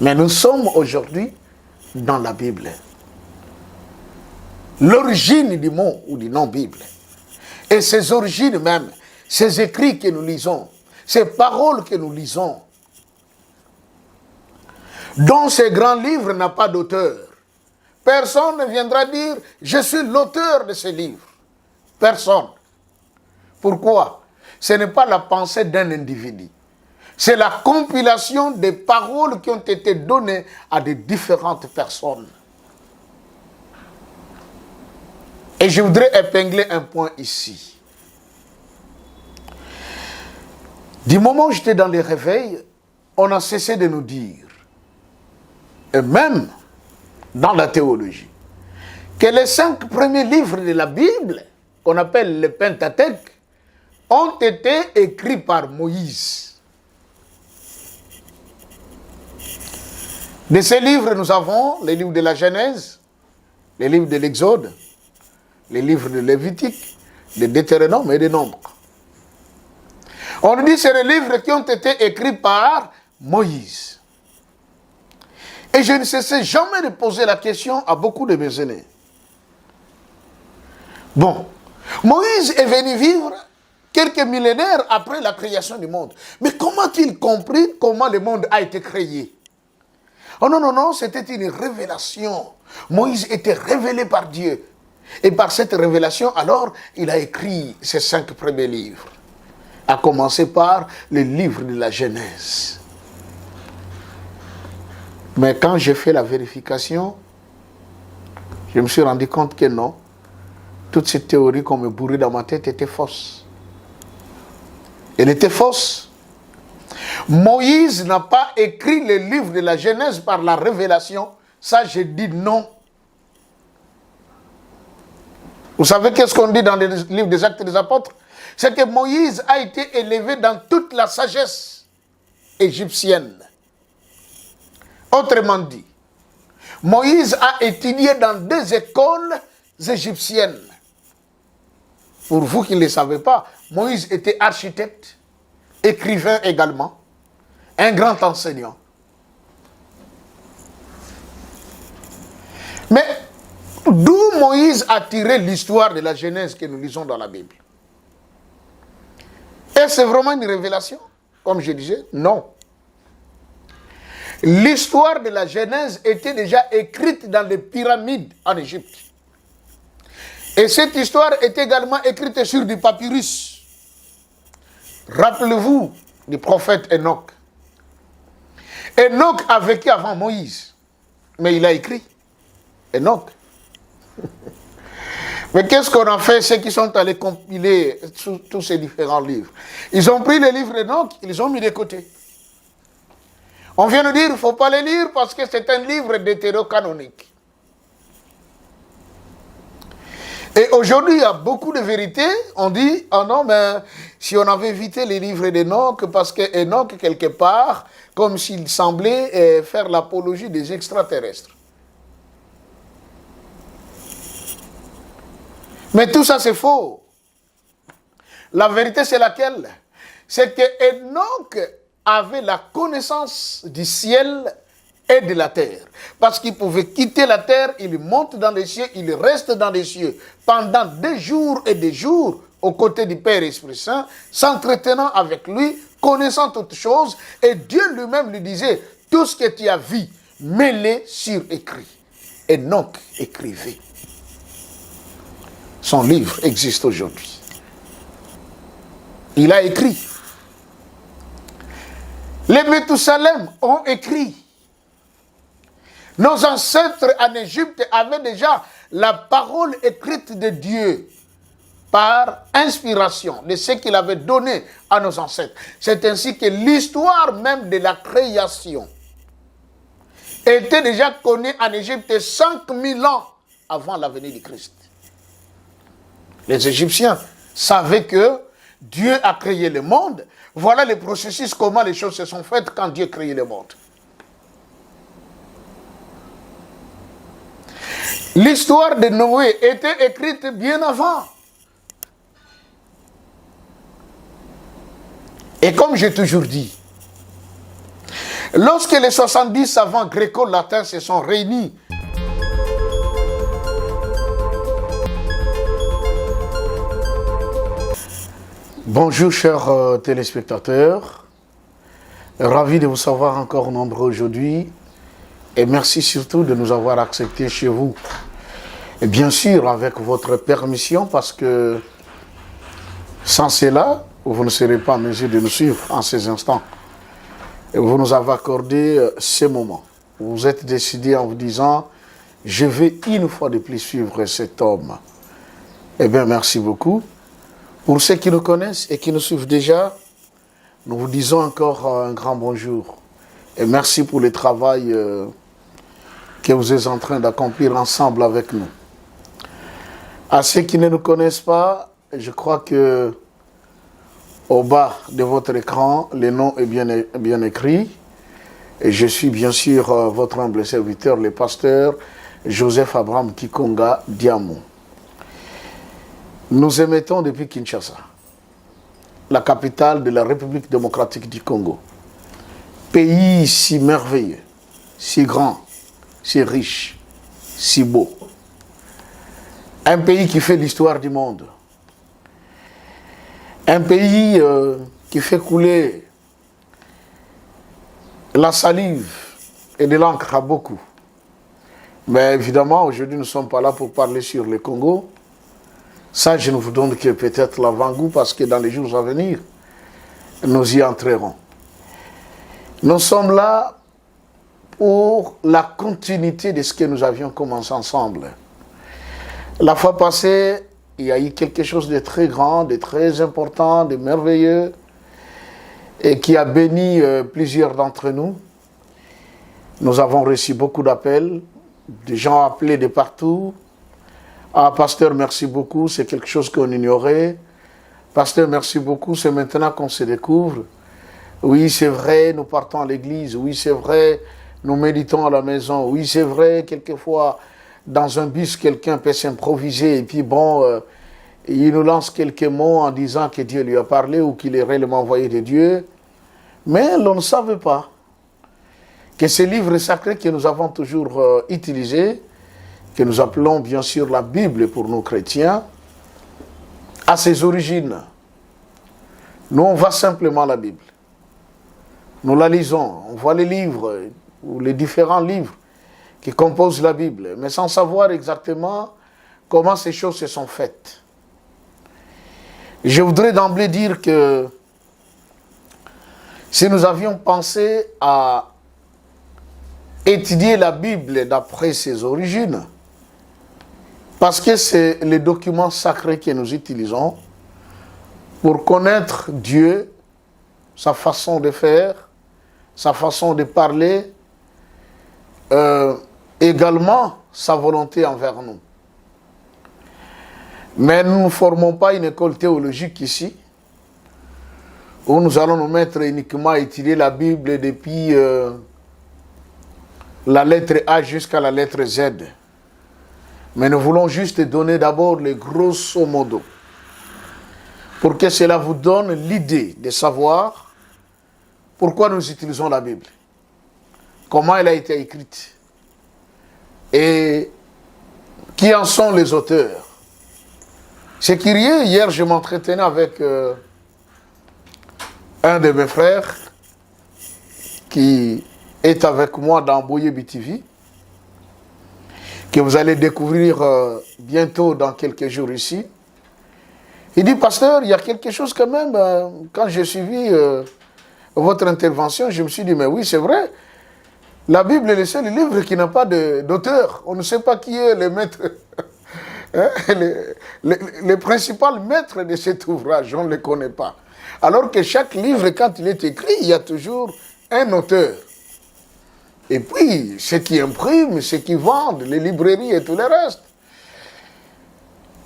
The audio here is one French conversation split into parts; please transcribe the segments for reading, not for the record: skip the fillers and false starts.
Mais nous sommes aujourd'hui dans la Bible. L'origine du mot ou du nom Bible. Et ces origines même, ces écrits que nous lisons, ces paroles que nous lisons, dont ce grand livre n'a pas d'auteur. Personne ne viendra dire « Je suis l'auteur de ce livre ». Personne. Pourquoi? Ce n'est pas la pensée d'un individu. C'est la compilation des paroles qui ont été données à des différentes personnes. Et je voudrais épingler un point ici. Du moment où j'étais dans les réveils, on a cessé de nous dire, et même dans la théologie, que les 5 premiers livres de la Bible, qu'on appelle le Pentateuque, ont été écrits par Moïse. De ces livres, nous avons les livres de la Genèse, les livres de l'Exode, les livres de Lévitique, de Deutéronome et de Nombres. On nous dit que c'est les livres qui ont été écrits par Moïse. Et je ne cessais jamais de poser la question à beaucoup de mes aînés. Bon, Moïse est venu vivre quelques millénaires après la création du monde. Mais comment a-t-il compris comment le monde a été créé? Oh non, non, non, c'était une révélation. Moïse était révélé par Dieu. Et par cette révélation, alors, il a écrit ses 5 premiers livres. À commencer par le livre de la Genèse. Mais quand j'ai fait la vérification, je me suis rendu compte que non. Toutes ces théories qu'on me bourrait dans ma tête étaient fausses. Elle était fausse. Moïse n'a pas écrit le livre de la Genèse par la révélation. Ça, je dis non. Vous savez qu'est-ce qu'on dit dans le livre des Actes des Apôtres? C'est que Moïse a été élevé dans toute la sagesse égyptienne. Autrement dit, Moïse a étudié dans 2 écoles égyptiennes. Pour vous qui ne le savez pas, Moïse était architecte, écrivain également, un grand enseignant. Mais d'où Moïse a tiré l'histoire de la Genèse que nous lisons dans la Bible? Est-ce vraiment une révélation? Comme je disais, non. L'histoire de la Genèse était déjà écrite dans les pyramides en Égypte. Et cette histoire est également écrite sur du papyrus. Rappelez-vous du prophète Enoch. Enoch a vécu avant Moïse, mais il a écrit. Enoch. Mais qu'est-ce qu'on a fait, ceux qui sont allés compiler tous ces différents livres? Ils ont pris les livres d'Enoch, ils les ont mis de côté. On vient nous dire qu'il ne faut pas les lire parce que c'est un livre d'hétérocanonique. Et aujourd'hui, il y a beaucoup de vérités. On dit, oh non, mais si on avait évité les livres d'Enoch, parce qu'Enoch, quelque part, comme s'il semblait faire l'apologie des extraterrestres. Mais tout ça, c'est faux. La vérité, c'est laquelle? C'est que Enoch avait la connaissance du ciel et de la terre. Parce qu'il pouvait quitter la terre, il monte dans les cieux, il reste dans les cieux pendant des jours et des jours aux côtés du Père Esprit Saint, s'entretenant avec lui, connaissant toutes choses. Et Dieu lui-même lui disait, tout ce que tu as vu, mets-le sur écrit. Enoch écrivait. Son livre existe aujourd'hui. Il a écrit. Les Méthusalem ont écrit. Nos ancêtres en Égypte avaient déjà la parole écrite de Dieu par inspiration de ce qu'il avait donné à nos ancêtres. C'est ainsi que l'histoire même de la création était déjà connue en Égypte 5000 ans avant la venue du Christ. Les Égyptiens savaient que Dieu a créé le monde. Voilà le processus, comment les choses se sont faites quand Dieu a créé le monde. L'histoire de Noé était écrite bien avant. Et comme j'ai toujours dit, Lorsque les 70 savants gréco-latins se sont réunis, bonjour chers téléspectateurs, ravi de vous savoir encore nombreux aujourd'hui et merci surtout de nous avoir acceptés chez vous. Et bien sûr avec votre permission parce que sans cela, vous ne serez pas en mesure de nous suivre en ces instants. Et vous nous avez accordé ces moments. Vous êtes décidé en vous disant, je vais une fois de plus suivre cet homme. Eh bien merci beaucoup. Pour ceux qui nous connaissent et qui nous suivent déjà, nous vous disons encore un grand bonjour. Et merci pour le travail que vous êtes en train d'accomplir ensemble avec nous. À ceux qui ne nous connaissent pas, je crois que au bas de votre écran, le nom est bien écrit. Et je suis bien sûr votre humble serviteur, le pasteur Joseph Abraham Kikonga Diamou. Nous émettons depuis Kinshasa, la capitale de la République démocratique du Congo. Pays si merveilleux, si grand, si riche, si beau. Un pays qui fait l'histoire du monde. Un pays qui fait couler la salive et de l'encre à beaucoup. Mais évidemment, aujourd'hui, nous ne sommes pas là pour parler sur le Congo. Ça, je ne vous donne que peut-être l'avant-goût parce que dans les jours à venir, nous y entrerons. Nous sommes là pour la continuité de ce que nous avions commencé ensemble. La fois passée, il y a eu quelque chose de très grand, de très important, de merveilleux et qui a béni plusieurs d'entre nous. Nous avons reçu beaucoup d'appels, des gens appelés de partout. Ah, pasteur, merci beaucoup, c'est quelque chose qu'on ignorait. Pasteur, merci beaucoup, c'est maintenant qu'on se découvre. Oui, c'est vrai, nous partons à l'église. Oui, c'est vrai, nous méditons à la maison. Oui, c'est vrai, quelquefois, dans un bus, quelqu'un peut s'improviser et puis bon, il nous lance quelques mots en disant que Dieu lui a parlé ou qu'il est réellement envoyé de Dieu. Mais l'on ne savait pas que ce livre sacré que nous avons toujours utilisé, que nous appelons bien sûr la Bible pour nous chrétiens, a ses origines. Nous, on voit simplement la Bible. Nous la lisons, on voit les livres, ou les différents livres qui composent la Bible, mais sans savoir exactement comment ces choses se sont faites. Je voudrais d'emblée dire que si nous avions pensé à étudier la Bible d'après ses origines, parce que c'est les documents sacrés que nous utilisons pour connaître Dieu, sa façon de faire, sa façon de parler, également sa volonté envers nous. Mais nous ne formons pas une école théologique ici, où nous allons nous mettre uniquement à étudier la Bible depuis la lettre A jusqu'à la lettre Z. Mais nous voulons juste donner d'abord les grosso modo, pour que cela vous donne l'idée de savoir pourquoi nous utilisons la Bible, comment elle a été écrite, et qui en sont les auteurs. C'est curieux, hier je m'entretenais avec un de mes frères qui est avec moi dans Boyebi TV, que vous allez découvrir bientôt dans quelques jours ici. Il dit, pasteur, il y a quelque chose quand même, quand j'ai suivi votre intervention, je me suis dit, mais oui, c'est vrai, la Bible est le seul livre qui n'a pas d'auteur. On ne sait pas qui est le maître, hein, le principal maître de cet ouvrage, on ne le connaît pas. Alors que chaque livre, quand il est écrit, il y a toujours un auteur. Et puis, ceux qui impriment, ceux qui vendent, les librairies et tout le reste,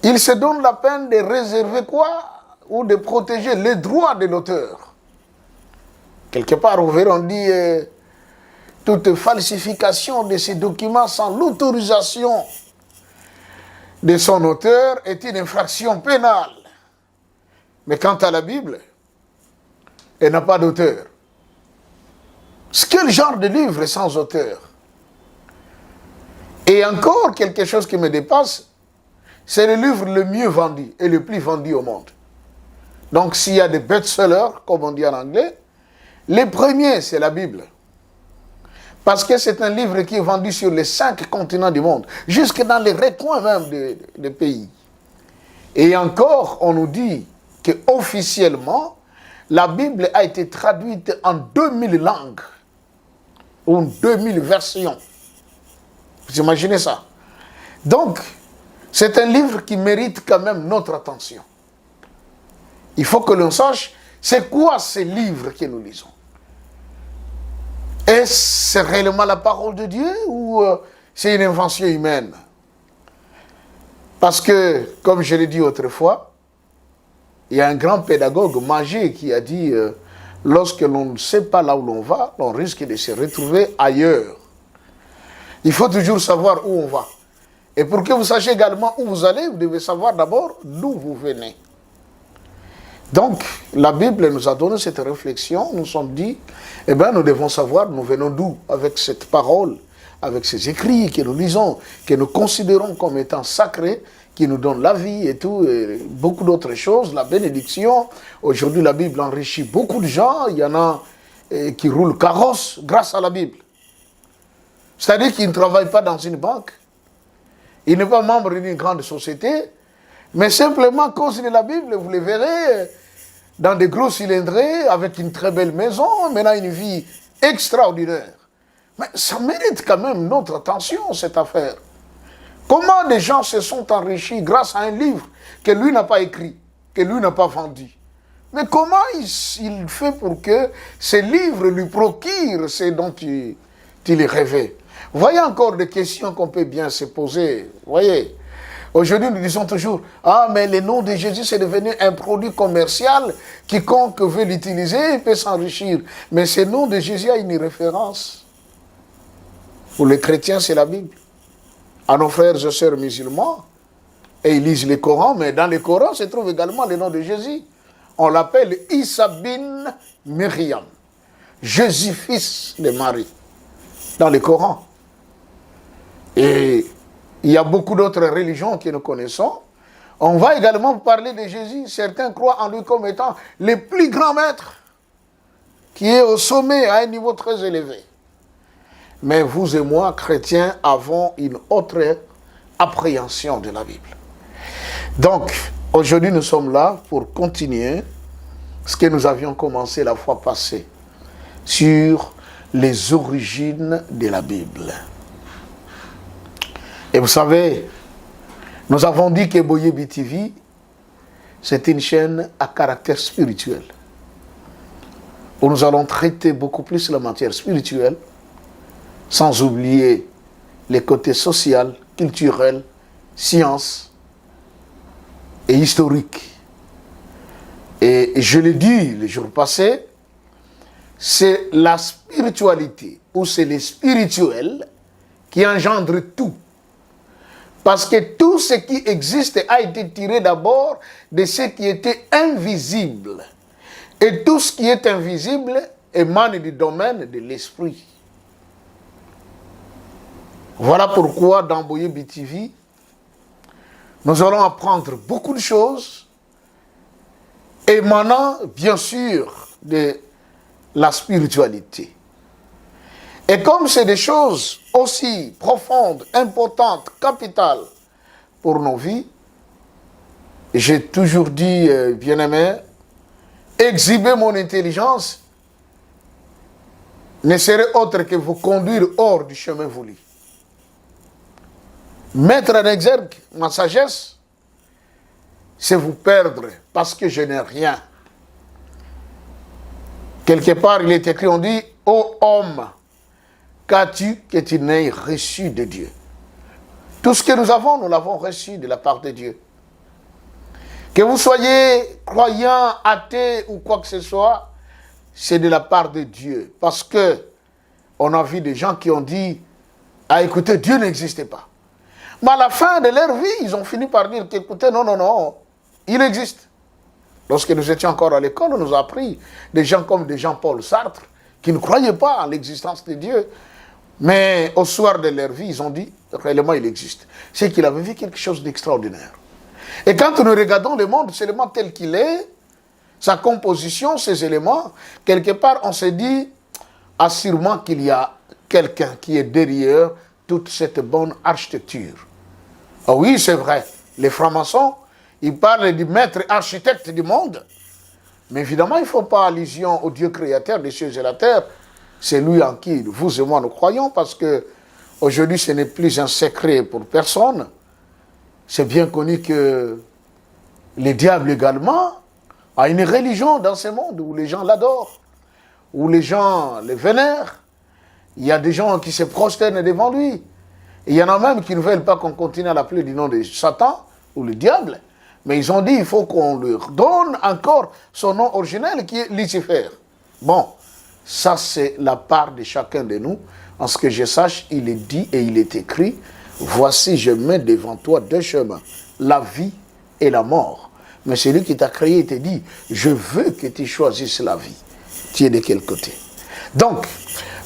ils se donnent la peine de réserver quoi? Ou de protéger les droits de l'auteur. Quelque part, vous verrez, on dit toute falsification de ces documents sans l'autorisation de son auteur est une infraction pénale. Mais quant à la Bible, elle n'a pas d'auteur. Quel genre de livre est sans auteur? Et encore quelque chose qui me dépasse, c'est le livre le mieux vendu et le plus vendu au monde. Donc s'il y a des best-sellers, comme on dit en anglais, les premiers, c'est la Bible. Parce que c'est un livre qui est vendu sur les 5 continents du monde, jusque dans les recoins même des pays. Et encore, on nous dit qu'officiellement, la Bible a été traduite en 2000 langues, ou 2000 versions. Vous imaginez ça? Donc, c'est un livre qui mérite quand même notre attention. Il faut que l'on sache, c'est quoi ces livres que nous lisons? Est-ce réellement la parole de Dieu ou c'est une invention humaine? Parce que, comme je l'ai dit autrefois, il y a un grand pédagogue magique qui a dit lorsque l'on ne sait pas là où l'on va, on risque de se retrouver ailleurs. Il faut toujours savoir où on va. Et pour que vous sachiez également où vous allez, vous devez savoir d'abord d'où vous venez. Donc, la Bible nous a donné cette réflexion. Nous nous sommes dit, eh bien, nous devons savoir nous venons d'où avec cette parole, avec ces écrits que nous lisons, que nous considérons comme étant sacrés, qui nous donnent la vie et tout, et beaucoup d'autres choses, la bénédiction. Aujourd'hui, la Bible enrichit beaucoup de gens. Il y en a qui roulent carrosse grâce à la Bible. C'est-à-dire qu'ils ne travaillent pas dans une banque. Ils ne sont pas membres d'une grande société. Mais simplement, à cause de la Bible, vous les verrez dans des gros cylindrés, avec une très belle maison, menant une vie extraordinaire. Mais ça mérite quand même notre attention, cette affaire. Comment des gens se sont enrichis grâce à un livre que lui n'a pas écrit, que lui n'a pas vendu? Mais comment il fait pour que ce livre lui procure ce dont il rêvait? Voyez encore des questions qu'on peut bien se poser. Voyez. Aujourd'hui, nous disons toujours, ah, mais le nom de Jésus, c'est devenu un produit commercial. Quiconque veut l'utiliser, peut s'enrichir. Mais ce nom de Jésus a une référence. Pour les chrétiens, c'est la Bible. À nos frères et sœurs musulmans, et ils lisent le Coran, mais dans le Coran se trouve également le nom de Jésus. On l'appelle Issa bin Myriam, Jésus fils de Marie, dans le Coran. Et il y a beaucoup d'autres religions que nous connaissons. On va également parler de Jésus. Certains croient en lui comme étant le plus grand maître, qui est au sommet, à un niveau très élevé. Mais vous et moi, chrétiens, avons une autre appréhension de la Bible. Donc, aujourd'hui, nous sommes là pour continuer ce que nous avions commencé la fois passée sur les origines de la Bible. Et vous savez, nous avons dit que Boyebi TV, c'est une chaîne à caractère spirituel, où nous allons traiter beaucoup plus la matière spirituelle, sans oublier les côtés social, culturel, science et historique. Et je l'ai dit le jour passé, c'est la spiritualité, ou c'est le spirituel qui engendre tout. Parce que tout ce qui existe a été tiré d'abord de ce qui était invisible. Et tout ce qui est invisible émane du domaine de l'esprit. Voilà pourquoi dans Boyebi TV, nous allons apprendre beaucoup de choses émanant bien sûr de la spiritualité. Et comme c'est des choses aussi profondes, importantes, capitales pour nos vies, j'ai toujours dit, bien-aimé, exhiber mon intelligence ne serait autre que vous conduire hors du chemin voulu. Mettre en exergue ma sagesse, c'est vous perdre parce que je n'ai rien. Quelque part, il est écrit, on dit, ô homme, qu'as-tu que tu n'aies reçu de Dieu? Tout ce que nous l'avons reçu de la part de Dieu. Que vous soyez croyant, athée ou quoi que ce soit, c'est de la part de Dieu. Parce que on a vu des gens qui ont dit, ah écoutez, Dieu n'existait pas. Mais à la fin de leur vie, ils ont fini par dire qu'écoutez, non, il existe. Lorsque nous étions encore à l'école, on nous a appris des gens comme des Jean-Paul Sartre, qui ne croyaient pas en l'existence de Dieu. Mais au soir de leur vie, ils ont dit, réellement il existe. C'est qu'il avait vu quelque chose d'extraordinaire. Et quand nous regardons le monde seulement tel qu'il est, sa composition, ses éléments, quelque part on se dit, assurément qu'il y a quelqu'un qui est derrière toute cette bonne architecture. Ah oui, c'est vrai, les francs-maçons, ils parlent du maître architecte du monde. Mais évidemment, il ne faut pas allusion au Dieu créateur des cieux et de la terre. C'est lui en qui vous et moi nous croyons, parce que aujourd'hui, ce n'est plus un secret pour personne. C'est bien connu que le diable également a une religion dans ce monde où les gens l'adorent, où les gens le vénèrent. Il y a des gens qui se prosternent devant lui. Et il y en a même qui ne veulent pas qu'on continue à l'appeler du nom de Satan ou le diable. Mais ils ont dit qu'il faut qu'on leur donne encore son nom originel qui est Lucifer. Bon, ça c'est la part de chacun de nous. En ce que je sache, il est dit et il est écrit, voici je mets devant toi deux chemins, la vie et la mort. Mais celui qui t'a créé te dit, je veux que tu choisisses la vie. Tu es de quel côté? Donc,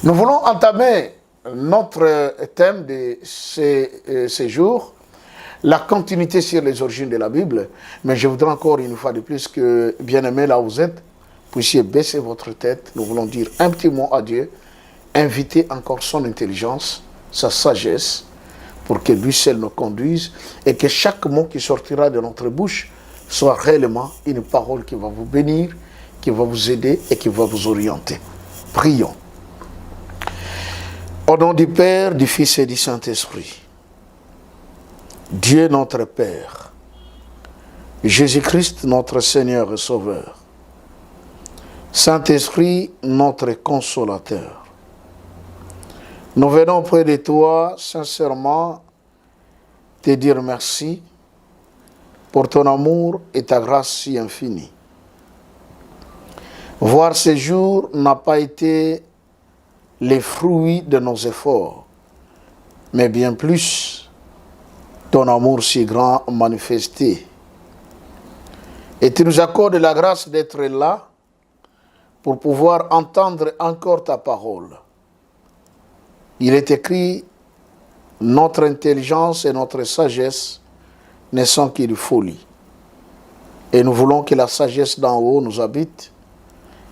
nous voulons entamer notre thème de ces jours, la continuité sur les origines de la Bible. Mais je voudrais encore une fois de plus que, bien-aimés, là où vous êtes, puissiez baisser votre tête. Nous voulons dire un petit mot à Dieu, inviter encore son intelligence, sa sagesse, pour que lui seul nous conduise et que chaque mot qui sortira de notre bouche soit réellement une parole qui va vous bénir, qui va vous aider et qui va vous orienter. Prions. Au nom du Père, du Fils et du Saint-Esprit, Dieu notre Père, Jésus-Christ notre Seigneur et Sauveur, Saint-Esprit notre Consolateur, nous venons auprès de toi sincèrement te dire merci pour ton amour et ta grâce si infinie. Voir ces jours n'a pas été les fruits de nos efforts, mais bien plus ton amour si grand manifesté. Et tu nous accordes la grâce d'être là pour pouvoir entendre encore ta parole. Il est écrit, notre intelligence et notre sagesse ne sont qu'une folie. Et nous voulons que la sagesse d'en haut nous habite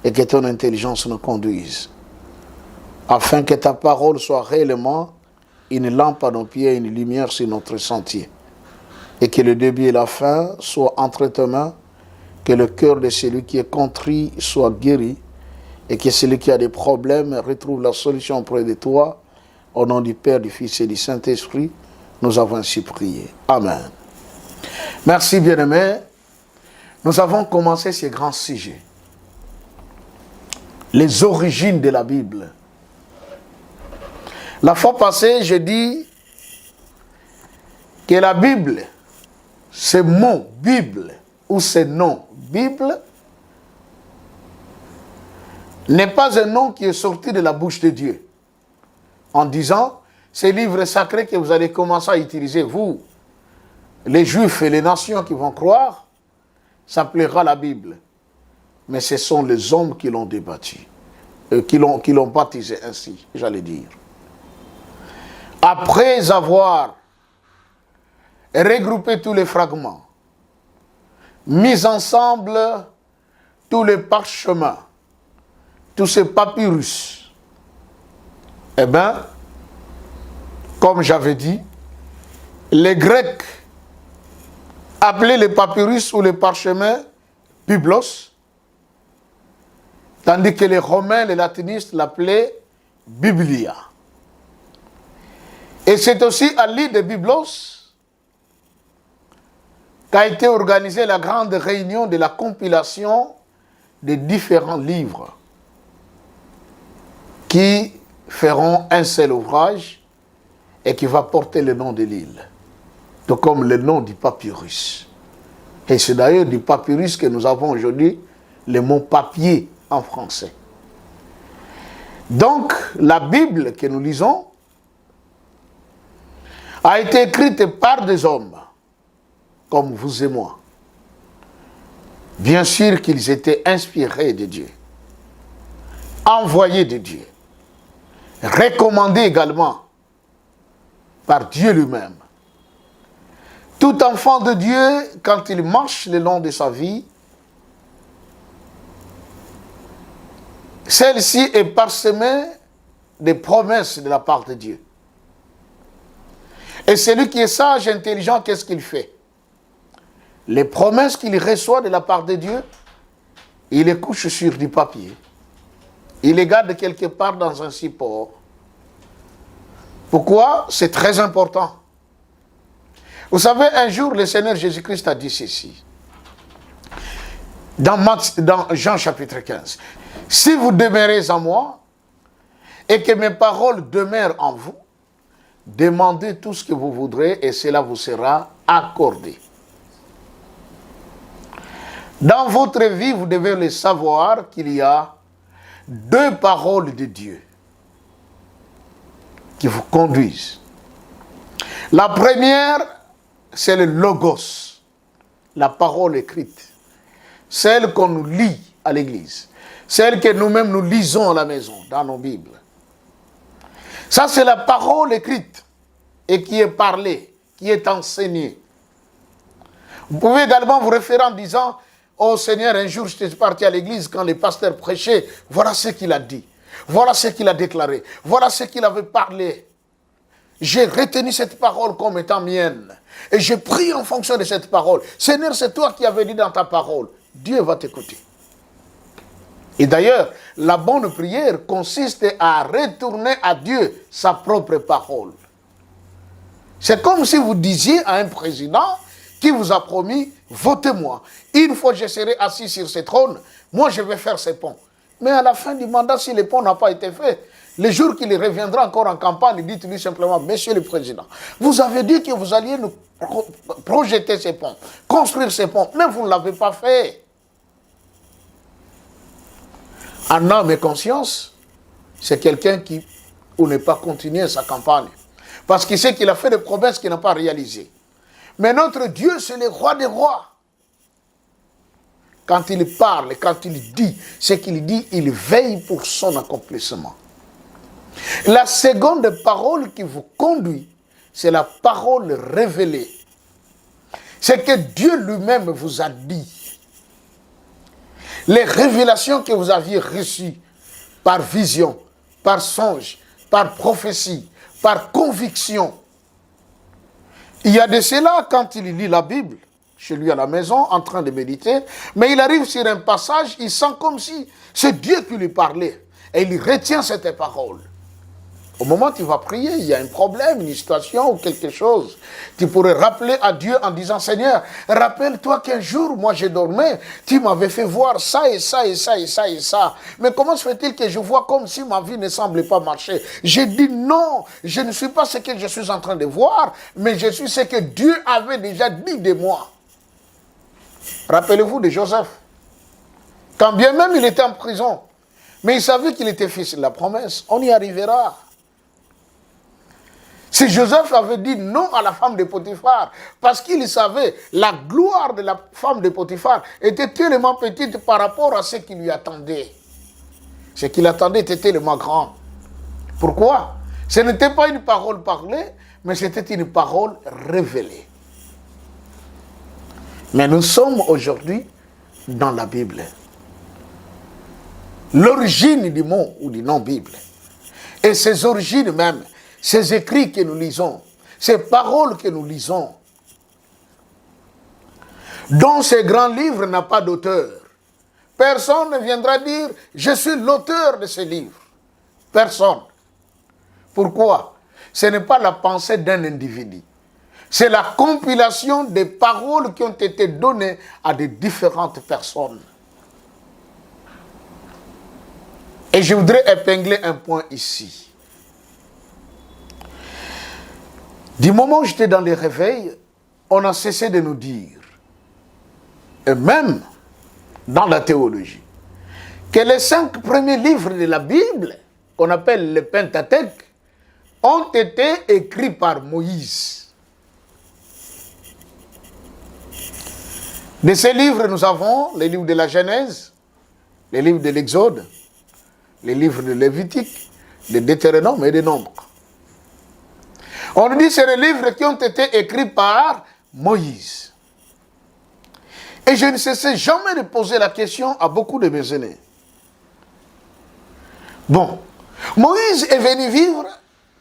et que ton intelligence nous conduise, afin que ta parole soit réellement une lampe à nos pieds et une lumière sur notre sentier. Et que le début et la fin soient entre tes mains, que le cœur de celui qui est contrit soit guéri, et que celui qui a des problèmes retrouve la solution auprès de toi. Au nom du Père, du Fils et du Saint-Esprit, nous avons ainsi prié. Amen. Merci, bien-aimés. Nous avons commencé ce grand sujet. Les origines de la Bible. La fois passée, j'ai dit que la Bible, ce mot Bible ou ce nom Bible, n'est pas un nom qui est sorti de la bouche de Dieu. En disant, ces livres sacrés que vous allez commencer à utiliser, vous, les Juifs et les nations qui vont croire, s'appellera la Bible. Mais ce sont les hommes qui l'ont débattu, qui l'ont baptisé ainsi, j'allais dire. Après avoir regroupé tous les fragments, mis ensemble tous les parchemins, tous ces papyrus, eh bien, comme j'avais dit, les Grecs appelaient les papyrus ou les parchemins biblos, tandis que les Romains, les latinistes l'appelaient Biblia. Et c'est aussi à l'île de Byblos qu'a été organisée la grande réunion de la compilation des différents livres qui feront un seul ouvrage et qui va porter le nom de l'île, tout comme le nom du papyrus. Et c'est d'ailleurs du papyrus que nous avons aujourd'hui le mot papier en français. Donc, la Bible que nous lisons a été écrite par des hommes, comme vous et moi. Bien sûr qu'ils étaient inspirés de Dieu. envoyé de Dieu, recommandé également par Dieu lui-même. Tout enfant de Dieu, quand il marche le long de sa vie, celle-ci est parsemée des promesses de la part de Dieu. Et celui qui est sage, intelligent, qu'est-ce qu'il fait? Les promesses qu'il reçoit de la part de Dieu, il les couche sur du papier. Il les garde quelque part dans un support. Pourquoi? C'est très important. Vous savez, un jour, le Seigneur Jésus-Christ a dit ceci. Dans Jean chapitre 15. Si vous demeurez en moi et que mes paroles demeurent en vous, demandez tout ce que vous voudrez et cela vous sera accordé. Dans votre vie, vous devez le savoir qu'il y a deux paroles de Dieu qui vous conduisent. La première, c'est le logos, la parole écrite, celle qu'on nous lit à l'église, celle que nous-mêmes nous lisons à la maison, dans nos Bibles. Ça, c'est la parole écrite et qui est parlée, qui est enseignée. Vous pouvez également vous référer en disant, oh Seigneur, un jour, je suis parti à l'église quand le pasteur prêchait, voilà ce qu'il a dit, voilà ce qu'il a déclaré, voilà ce qu'il avait parlé. J'ai retenu cette parole comme étant mienne. Et j'ai pris en fonction de cette parole. Seigneur, c'est toi qui avais dit dans ta parole. Dieu va t'écouter. Et d'ailleurs, la bonne prière consiste à retourner à Dieu sa propre parole. C'est comme si vous disiez à un président qui vous a promis, votez-moi. Une fois que je serai assis sur ce trône, moi je vais faire ces ponts. Mais à la fin du mandat, si les ponts n'ont pas été faits, le jour qu'il reviendra encore en campagne, dites-lui simplement, Monsieur le Président, vous avez dit que vous alliez nous projeter ces ponts, construire ces ponts, mais vous ne l'avez pas fait. En âme et conscience, c'est quelqu'un qui n'est pas continué sa campagne. Parce qu'il sait qu'il a fait des promesses qu'il n'a pas réalisées. Mais notre Dieu, c'est le roi des rois. Quand il parle, quand il dit ce qu'il dit, il veille pour son accomplissement. La seconde parole qui vous conduit, c'est la parole révélée. C'est que Dieu lui-même vous a dit. Les révélations que vous aviez reçues par vision, par songe, par prophétie, par conviction. Il y a de cela quand il lit la Bible, chez lui à la maison, en train de méditer, mais il arrive sur un passage, il sent comme si c'est Dieu qui lui parlait. Et il retient cette parole. Au moment où tu vas prier, il y a un problème, une situation ou quelque chose. Tu pourrais rappeler à Dieu en disant, Seigneur, rappelle-toi qu'un jour, moi je dormais, tu m'avais fait voir ça et ça et ça et ça et ça. Mais comment se fait-il que je vois comme si ma vie ne semblait pas marcher? J'ai dit non, je ne suis pas ce que je suis en train de voir, mais je suis ce que Dieu avait déjà dit de moi. Rappelez-vous de Joseph. Quand bien même il était en prison, mais il savait qu'il était fils de la promesse. On y arrivera. Si Joseph avait dit non à la femme de Potiphar, parce qu'il savait la gloire de la femme de Potiphar était tellement petite par rapport à ce qui lui attendait. Ce qui l'attendait était tellement grand. Pourquoi? Ce n'était pas une parole parlée, mais c'était une parole révélée. Mais nous sommes aujourd'hui dans la Bible. L'origine du mot ou du nom Bible. Et ces origines même, ces écrits que nous lisons, ces paroles que nous lisons, dont ce grand livre n'a pas d'auteur. Personne ne viendra dire, je suis l'auteur de ce livre. Personne. Pourquoi? Ce n'est pas la pensée d'un individu. C'est la compilation des paroles qui ont été données à des différentes personnes. Et je voudrais épingler un point ici. Du moment où j'étais dans les réveils, on a cessé de nous dire, et même dans la théologie, que les 5 premiers livres de la Bible, qu'on appelle le Pentateuque, ont été écrits par Moïse. De ces livres, nous avons les livres de la Genèse, les livres de l'Exode, les livres de Lévitique, de Deutéronome et de Nombre. On nous dit que c'est les livres qui ont été écrits par Moïse. Et je ne cessais jamais de poser la question à beaucoup de mes aînés. Bon, Moïse est venu vivre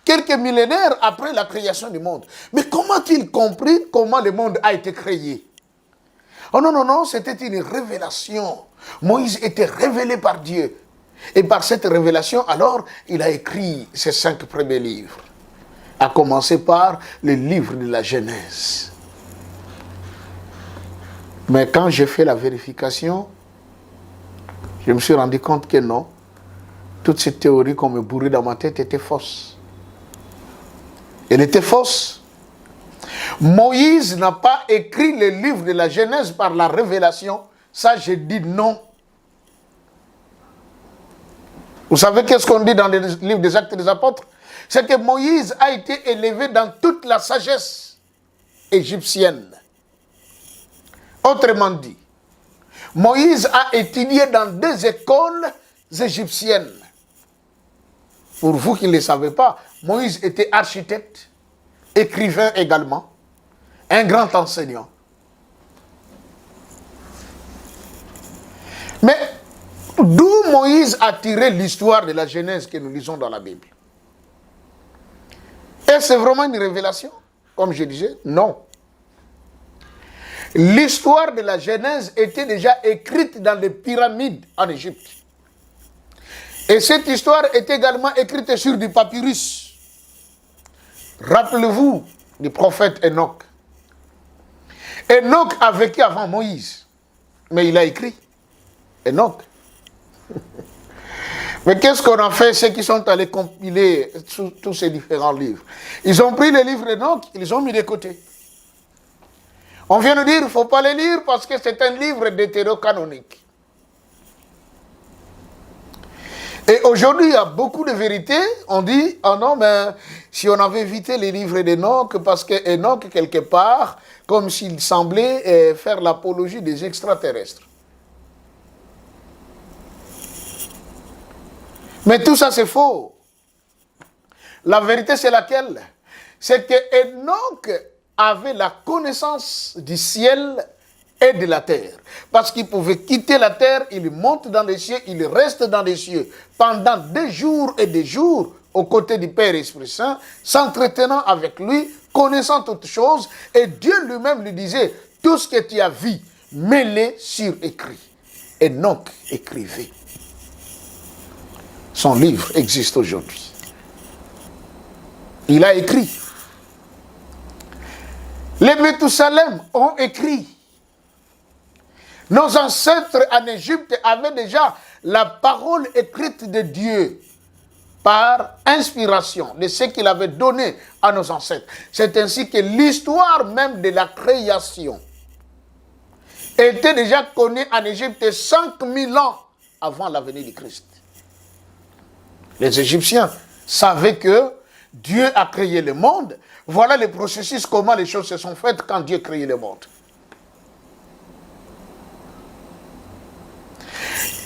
quelques millénaires après la création du monde. Mais comment a-t-il compris comment le monde a été créé? Oh non, non, non, c'était une révélation. Moïse était révélé par Dieu. Et par cette révélation, alors, il a écrit ses 5 premiers livres. À commencer par le livre de la Genèse. Mais quand j'ai fait la vérification, je me suis rendu compte que non. Toutes ces théories qu'on me bourrait dans ma tête étaient fausses. Elle était fausse. Moïse n'a pas écrit le livre de la Genèse par la révélation. Ça, je dis non. Vous savez qu'est-ce qu'on dit dans le livre des Actes des Apôtres? C'est que Moïse a été élevé dans toute la sagesse égyptienne. Autrement dit, Moïse a étudié dans 2 écoles égyptiennes. Pour vous qui ne le savez pas, Moïse était architecte, écrivain également, un grand enseignant. Mais d'où Moïse a tiré l'histoire de la Genèse que nous lisons dans la Bible? Est-ce vraiment une révélation, comme je disais? Non. L'histoire de la Genèse était déjà écrite dans les pyramides en Égypte. Et cette histoire est également écrite sur du papyrus. Rappelez-vous du prophète Enoch. Enoch a vécu avant Moïse, mais il a écrit. Enoch. Mais qu'est-ce qu'on a fait, ceux qui sont allés compiler tous ces différents livres? Ils ont pris les livres d'Enoch, ils les ont mis de côté. On vient de dire qu'il ne faut pas les lire parce que c'est un livre deutérocanonique. Et aujourd'hui, il y a beaucoup de vérités. On dit, oh non, mais si on avait évité les livres d'Enoch, parce que Enoch, quelque part, comme s'il semblait faire l'apologie des extraterrestres. Mais tout ça, c'est faux. La vérité, c'est laquelle? C'est que Enoch avait la connaissance du ciel et de la terre. Parce qu'il pouvait quitter la terre, il monte dans les cieux, il reste dans les cieux pendant des jours et des jours aux côtés du Père Esprit Saint, s'entretenant avec lui, connaissant toutes choses, et Dieu lui-même lui disait, tout ce que tu as vu, mets-le sur écrit. Enoch écrivait. Son livre existe aujourd'hui. Il a écrit. Les Méthusalem ont écrit. Nos ancêtres en Égypte avaient déjà la parole écrite de Dieu par inspiration de ce qu'il avait donné à nos ancêtres. C'est ainsi que l'histoire même de la création était déjà connue en Égypte 5000 ans avant la venue du Christ. Les Égyptiens savaient que Dieu a créé le monde. Voilà le processus, comment les choses se sont faites quand Dieu a créé le monde.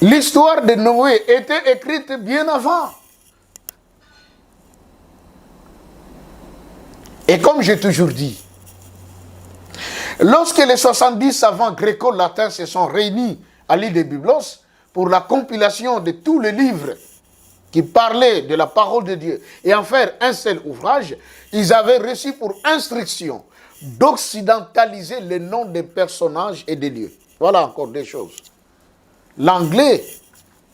L'histoire de Noé était écrite bien avant. Et comme j'ai toujours dit, lorsque les 70 savants gréco-latins se sont réunis à l'île de Byblos pour la compilation de tous les livres qui parlaient de la parole de Dieu et en faire un seul ouvrage, ils avaient reçu pour instruction d'occidentaliser les noms des personnages et des lieux. Voilà encore des choses. L'anglais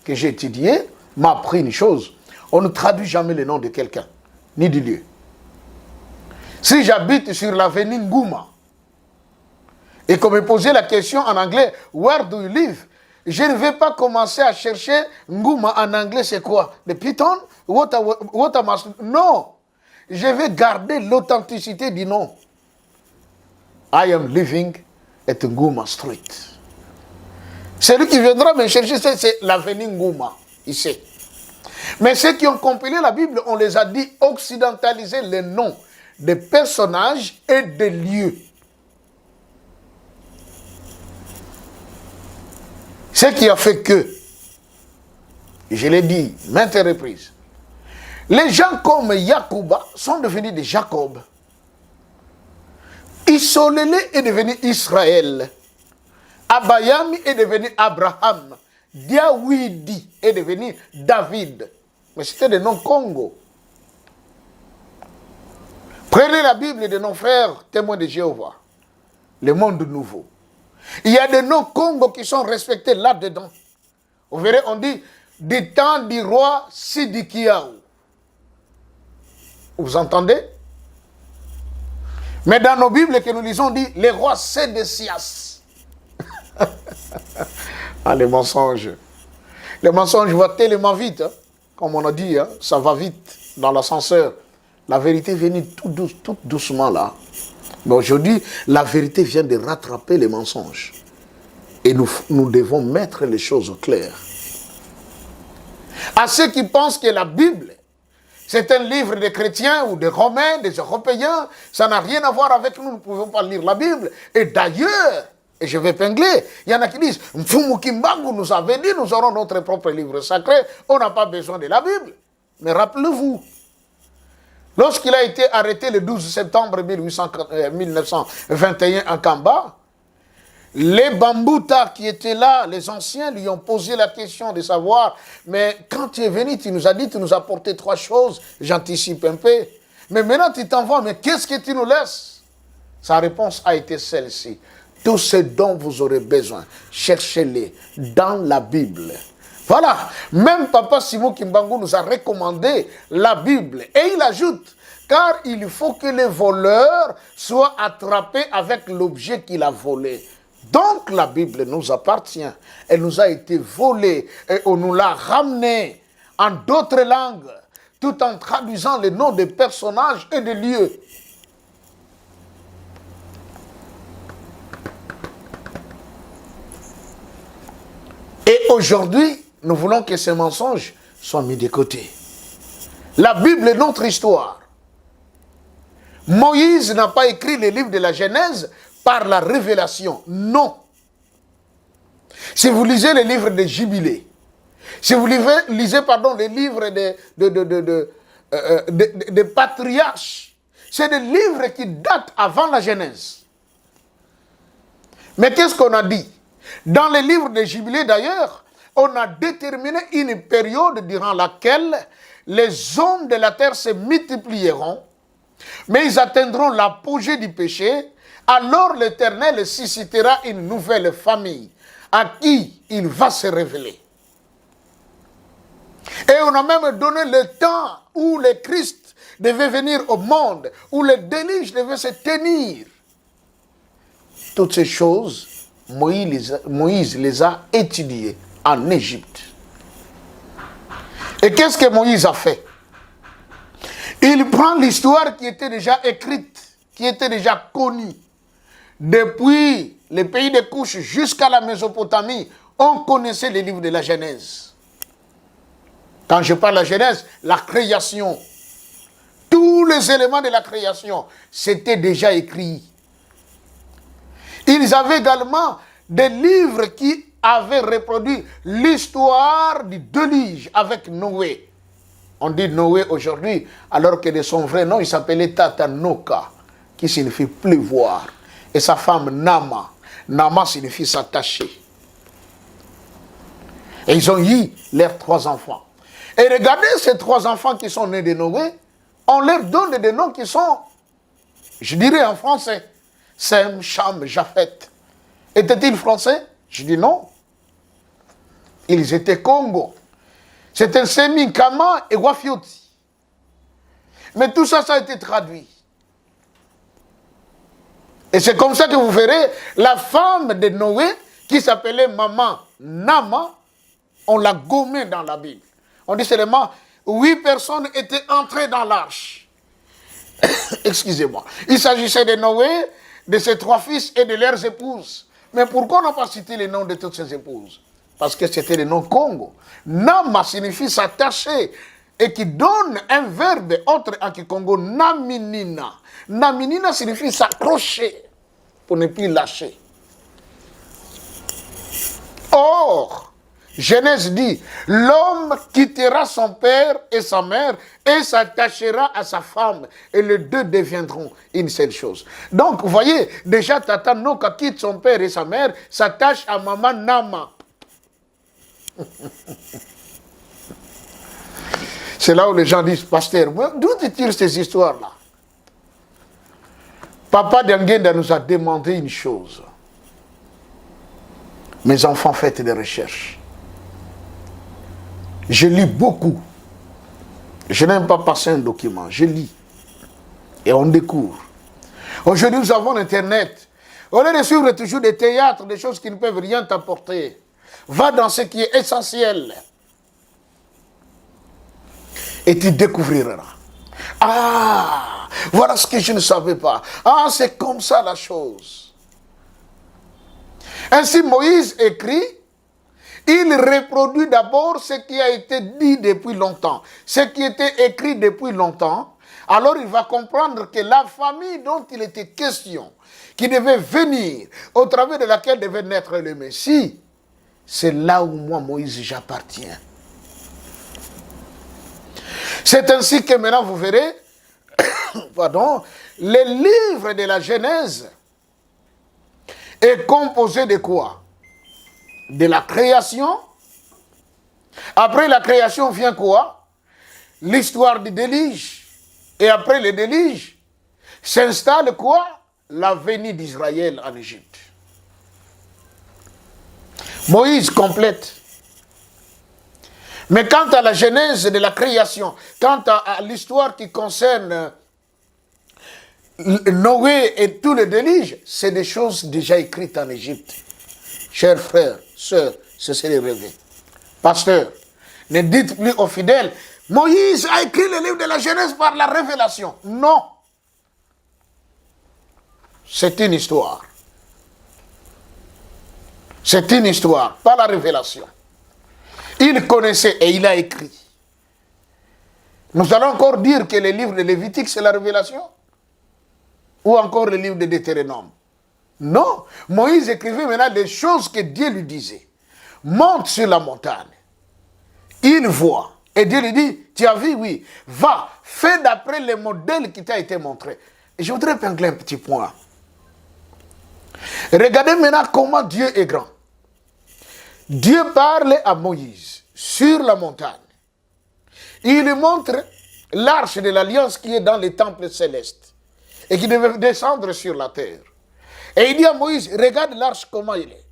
que j'ai étudié m'a appris une chose. On ne traduit jamais le nom de quelqu'un, ni du lieu. Si j'habite sur l'avenue Ngouma et qu'on me posait la question en anglais, where do you live? Je ne vais pas commencer à chercher Ngouma en anglais, c'est quoi? The Python? Non. Je vais garder l'authenticité du nom. I am living at Ngouma Street. Celui qui viendra me chercher, c'est l'avenue Ngouma, ici. Mais ceux qui ont compilé la Bible, on les a dit occidentaliser les noms des personnages et des lieux. Ce qui a fait que je l'ai dit maintes reprises, les gens comme Yacouba sont devenus des Jacob. Isolélé est devenu Israël. Abayami est devenu Abraham. Diawidi est devenu David. Mais c'était des noms Congo. Prenez la Bible de nos frères témoins de Jéhovah. Le monde nouveau. Il y a des noms Congo qui sont respectés là-dedans. Vous verrez, on dit du temps du roi Sidikiaou. Vous entendez? Mais dans nos Bibles que nous lisons, on dit les rois Sédécias. Ah, les mensonges. Les mensonges vont tellement vite, hein, comme on a dit, hein, ça va vite dans l'ascenseur. La vérité vient tout doucement là. Mais aujourd'hui, la vérité vient de rattraper les mensonges. Et nous devons mettre les choses au clair. À ceux qui pensent que la Bible, c'est un livre des chrétiens ou des Romains, des Européens, ça n'a rien à voir avec nous, nous ne pouvons pas lire la Bible. Et d'ailleurs, et je vais épingler, il y en a qui disent, Mfumu Kimbangu nous avait dit, nous aurons notre propre livre sacré, on n'a pas besoin de la Bible. Mais rappelez-vous, lorsqu'il a été arrêté le 12 septembre 1921 à Kamba, les Bambouta qui étaient là, les anciens, lui ont posé la question de savoir, mais quand tu es venu, tu nous as dit, tu nous as apporté 3 choses, j'anticipe un peu. Mais maintenant tu t'envoies, mais qu'est-ce que tu nous laisses? Sa réponse a été celle-ci. Tout ce dont vous aurez besoin, cherchez-les dans la Bible. Voilà, même Papa Simon Kimbangu nous a recommandé la Bible. Et il ajoute, car il faut que le voleur soit attrapé avec l'objet qu'il a volé. Donc la Bible nous appartient. Elle nous a été volée et on nous l'a ramenée en d'autres langues, tout en traduisant les noms des personnages et des lieux. Et aujourd'hui, nous voulons que ces mensonges soient mis de côté. La Bible est notre histoire. Moïse n'a pas écrit les livres de la Genèse par la révélation. Non. Si vous lisez les livres des Jubilés, si vous lisez les livres des patriarches, c'est des livres qui datent avant la Genèse. Mais qu'est-ce qu'on a dit? Dans les livres des Jubilés d'ailleurs, on a déterminé une période durant laquelle les hommes de la terre se multiplieront, mais ils atteindront l'apogée du péché. Alors l'Éternel suscitera une nouvelle famille à qui il va se révéler. Et on a même donné le temps où le Christ devait venir au monde, où le déluge devait se tenir. Toutes ces choses, Moïse les a étudiées en Égypte. Et qu'est-ce que Moïse a fait? Il prend l'histoire qui était déjà écrite, qui était déjà connue. Depuis les pays de Couche jusqu'à la Mésopotamie, on connaissait les livres de la Genèse. Quand je parle de la Genèse, la création, tous les éléments de la création, c'était déjà écrit. Ils avaient également des livres qui avaient reproduit l'histoire du déluge avec Noé. On dit Noé aujourd'hui, alors que de son vrai nom, il s'appelait Tatanoka, qui signifie pleuvoir. Et sa femme Nama. Nama signifie s'attacher. Et ils ont eu leurs 3 enfants. Et regardez ces 3 enfants qui sont nés de Noé, on leur donne des noms qui sont, je dirais en français, Sem, Cham, Japhet. Étaient-ils français? Je dis non. Ils étaient Congo. C'était Semi, Kama et Wafioti. Mais tout ça, ça a été traduit. Et c'est comme ça que vous verrez la femme de Noé, qui s'appelait maman Nama, on l'a gommée dans la Bible. On dit seulement 8 personnes étaient entrées dans l'arche. Excusez-moi. Il s'agissait de Noé, de ses 3 fils et de leurs épouses. Mais pourquoi on n'a pas cité les noms de toutes ces épouses? Parce que c'était les noms Congo. Nama signifie s'attacher et qui donne un verbe autre en Kikongo, naminina. Naminina signifie s'accrocher pour ne plus lâcher. Or, Genèse dit, l'homme quittera son père et sa mère et s'attachera à sa femme et les deux deviendront une seule chose. Donc, vous voyez, déjà Tata Noka quitte son père et sa mère, s'attache à maman Nama. C'est là où les gens disent, pasteur, d'où tu tires ces histoires-là? Papa Dangenda nous a demandé une chose. Mes enfants, faites des recherches. Je lis beaucoup. Je n'aime pas passer un document. Je lis. Et on découvre. Aujourd'hui, nous avons Internet. Au lieu de suivre toujours des théâtres, des choses qui ne peuvent rien t'apporter, va dans ce qui est essentiel. Et tu découvriras. Ah, voilà ce que je ne savais pas. Ah, c'est comme ça la chose. Ainsi, Moïse écrit, il reproduit d'abord ce qui a été dit depuis longtemps, ce qui était écrit depuis longtemps. Alors il va comprendre que la famille dont il était question, qui devait venir, au travers de laquelle devait naître le Messie, c'est là où moi, Moïse, j'appartiens. C'est ainsi que maintenant vous verrez, pardon, les livres de la Genèse est composé de quoi? De la création. Après la création vient quoi? L'histoire du déluge. Et après le déluge, s'installe quoi? La venue d'Israël en Égypte. Moïse complète. Mais quant à la genèse de la création, quant à l'histoire qui concerne Noé et tout le déluge, c'est des choses déjà écrites en Égypte. Chers frères, sœurs, cessez de rêver. Pasteur, ne dites plus aux fidèles, Moïse a écrit le livre de la Genèse par la révélation. Non. C'est une histoire. C'est une histoire, pas la révélation. Il connaissait et il a écrit. Nous allons encore dire que le livre de Lévitique, c'est la révélation? Ou encore le livre de Deutéronome? Non. Moïse écrivait maintenant des choses que Dieu lui disait. Monte sur la montagne. Il voit. Et Dieu lui dit, tu as vu, oui. Va, fais d'après le modèle qui t'a été montré. Et je voudrais épingler un petit point. Regardez maintenant comment Dieu est grand. Dieu parle à Moïse sur la montagne. Il lui montre l'arche de l'alliance qui est dans les temples célestes et qui devait descendre sur la terre. Et il dit à Moïse, regarde l'arche comment il est.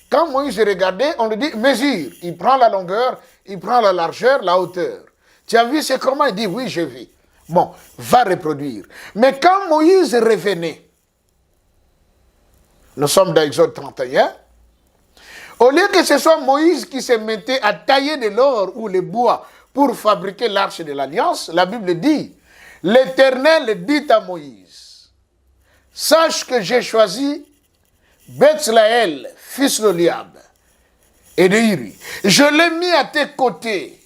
Quand Moïse regardait, on lui dit, mesure. Il prend la longueur, il prend la largeur, la hauteur. Tu as vu c'est comment? Il dit, oui, je vis. Bon, va reproduire. Mais quand Moïse revenait, nous sommes dans Exode 31, au lieu que ce soit Moïse qui se mettait à tailler de l'or ou le bois pour fabriquer l'arche de l'alliance, la Bible dit, l'Éternel dit à Moïse, sache que j'ai choisi Bethléel, fils d'Oliab, et de Iri. Je l'ai mis à tes côtés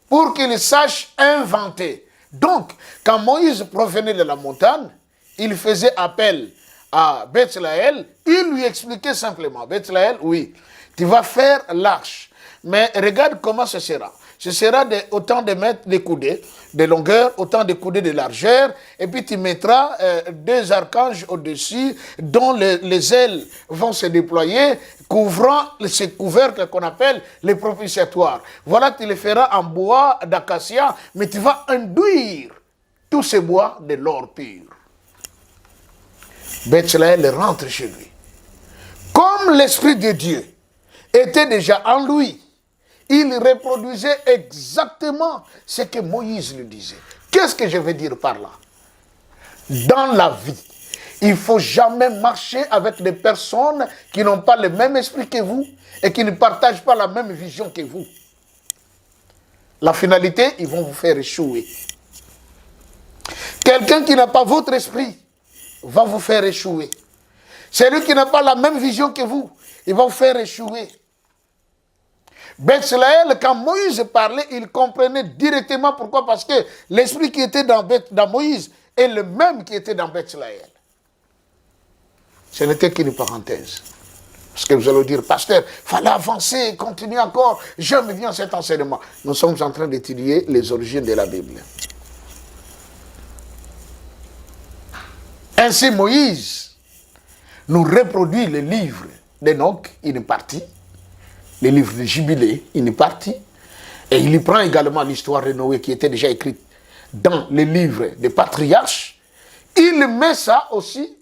pour qu'il sache inventer. Donc, quand Moïse provenait de la montagne, il faisait appel à Bethléel, il lui expliquait simplement, Bethléel, oui, tu vas faire l'arche, mais regarde comment ce sera. Ce sera autant de mètres de coudées de longueur, autant de coudées de largeur, et puis tu mettras deux archanges au-dessus, dont les ailes vont se déployer, couvrant ce couvercle qu'on appelle les propitiatoires. Voilà, tu les feras en bois d'acacia, mais tu vas induire tous ces bois de l'or pur. Bethléem rentre chez lui. Comme l'Esprit de Dieu était déjà en lui, il reproduisait exactement ce que Moïse lui disait. Qu'est-ce que je veux dire par là? Dans la vie, il ne faut jamais marcher avec des personnes qui n'ont pas le même esprit que vous et qui ne partagent pas la même vision que vous. La finalité, ils vont vous faire échouer. Quelqu'un qui n'a pas votre esprit va vous faire échouer. Celui qui n'a pas la même vision que vous, il va vous faire échouer. Bethléem, quand Moïse parlait, il comprenait directement pourquoi. Parce que l'esprit qui était dans Moïse est le même qui était dans Bethléem. Ce n'était qu'une parenthèse. Parce que vous allez dire, pasteur, il fallait avancer, continuer encore. J'aime bien cet enseignement. Nous sommes en train d'étudier les origines de la Bible. Ainsi, Moïse nous reproduit le livre d'Enoch, une partie, le livre de Jubilé, une partie, et il y prend également l'histoire de Noé qui était déjà écrite dans le livre des patriarches. Il met ça aussi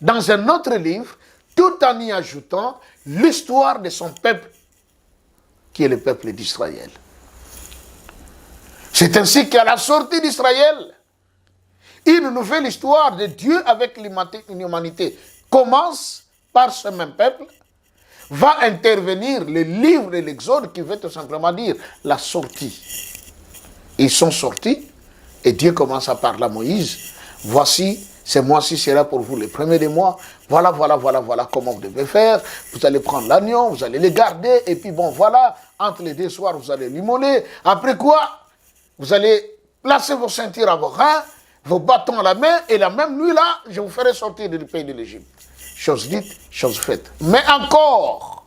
dans un autre livre, tout en y ajoutant l'histoire de son peuple, qui est le peuple d'Israël. C'est ainsi qu'à la sortie d'Israël, une nouvelle histoire de Dieu avec l'humanité commence par ce même peuple, va intervenir le livre de l'Exode qui veut tout simplement dire la sortie. Ils sont sortis et Dieu commence à parler à Moïse. Voici, ce mois-ci sera pour vous le premier des mois. Voilà comment vous devez faire. Vous allez prendre l'agneau, vous allez le garder. Et puis bon, voilà, entre les deux soirs, vous allez l'immoler. Après quoi, vous allez placer vos ceintures à vos reins, vos bâtons à la main. Et la même nuit-là, je vous ferai sortir du pays de l'Égypte. Chose dite, chose faite. Mais encore,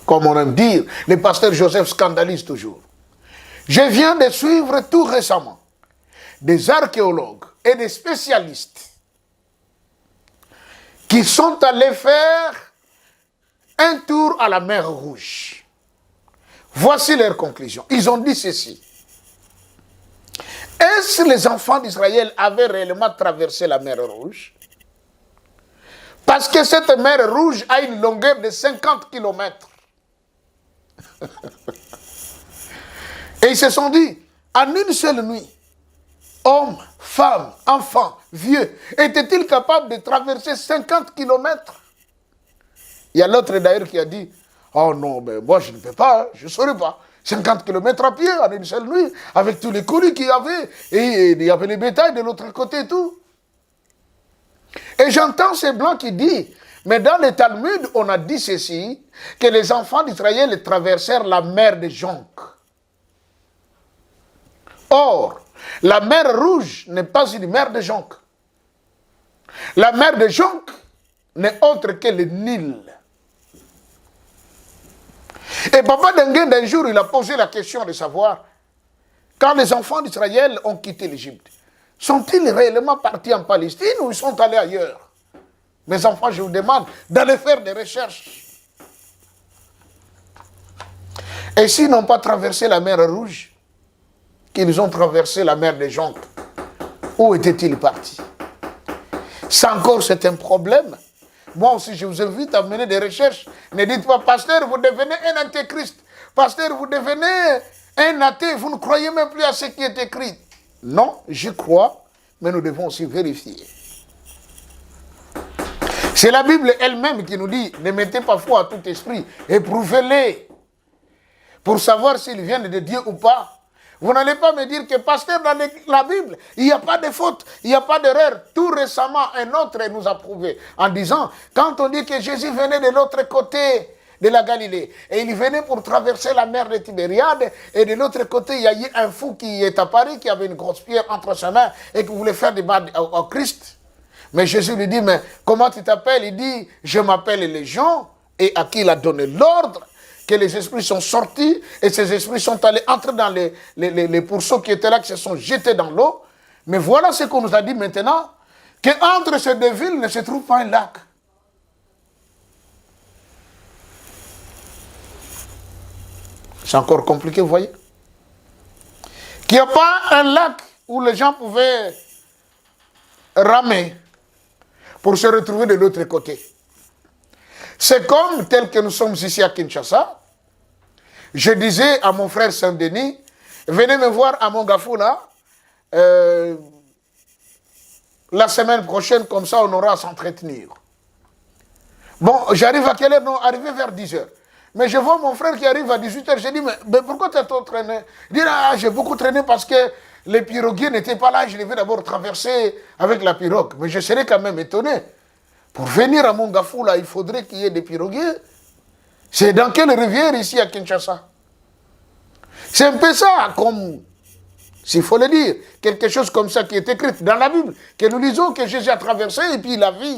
comme on aime dire, le pasteur Joseph scandalise toujours. Je viens de suivre tout récemment des archéologues et des spécialistes qui sont allés faire un tour à la mer Rouge. Voici leur conclusion. Ils ont dit ceci. Est-ce que les enfants d'Israël avaient réellement traversé la mer Rouge? Parce que cette mer Rouge a une longueur de 50 km. Et ils se sont dit, en une seule nuit, hommes, femmes, enfants, vieux, étaient-ils capables de traverser 50 km? Il y a l'autre d'ailleurs qui a dit, oh non, ben moi je ne peux pas, je ne saurais pas. 50 km à pied en une seule nuit, avec tous les colis qu'il y avait, et il y avait les bétails de l'autre côté et tout. Et j'entends ces blancs qui disent, mais dans le Talmud, on a dit ceci, que les enfants d'Israël traversèrent la mer de Jonc. Or, la mer Rouge n'est pas une mer de Jonc. La mer de Jonc n'est autre que le Nil. Et Papa Dengue, d'un jour, il a posé la question de savoir, quand les enfants d'Israël ont quitté l'Égypte, sont-ils réellement partis en Palestine ou ils sont allés ailleurs? Mes enfants, je vous demande d'aller faire des recherches. Et s'ils n'ont pas traversé la mer Rouge, qu'ils ont traversé la mer des Joncs, où étaient-ils partis? Ça encore, c'est un problème. Moi aussi, je vous invite à mener des recherches. Ne dites pas, pasteur, vous devenez un antéchrist. Pasteur, vous devenez un athée. Vous ne croyez même plus à ce qui est écrit. Non, je crois, mais nous devons aussi vérifier. C'est la Bible elle-même qui nous dit, ne mettez pas foi à tout esprit, éprouvez-les pour savoir s'ils viennent de Dieu ou pas. Vous n'allez pas me dire que, pasteur, dans la Bible, il n'y a pas de faute, il n'y a pas d'erreur. Tout récemment, un autre nous a prouvé en disant, quand on dit que Jésus venait de l'autre côté de la Galilée, et il venait pour traverser la mer de Tibériade, et de l'autre côté, il y a eu un fou qui est apparu, qui avait une grosse pierre entre ses mains, et qui voulait faire du mal au Christ. Mais Jésus lui dit, mais comment tu t'appelles? Il dit, je m'appelle Légion, et à qui il a donné l'ordre que les esprits sont sortis, et ces esprits sont allés entrer dans les pourceaux qui étaient là, qui se sont jetés dans l'eau. Mais voilà ce qu'on nous a dit maintenant, qu'entre ces deux villes ne se trouve pas un lac. C'est encore compliqué, vous voyez? Qu'il n'y a pas un lac où les gens pouvaient ramer pour se retrouver de l'autre côté. C'est comme tel que nous sommes ici à Kinshasa. Je disais à mon frère Saint-Denis, venez me voir à Mongafou là, la semaine prochaine, comme ça on aura à s'entretenir. Bon, j'arrive à quelle heure? Non, arrivé vers 10h. Mais je vois mon frère qui arrive à 18h, je dis, mais pourquoi tu as trop traîné? Il dit, ah, j'ai beaucoup traîné parce que les piroguiers n'étaient pas là, je devais d'abord traverser avec la pirogue. Mais je serais quand même étonné. Pour venir à Mongafou, là, il faudrait qu'il y ait des piroguiers. C'est dans quelle rivière ici à Kinshasa? C'est un peu ça, comme, s'il faut le dire, quelque chose comme ça qui est écrit dans la Bible, que nous lisons que Jésus a traversé et puis il a vu.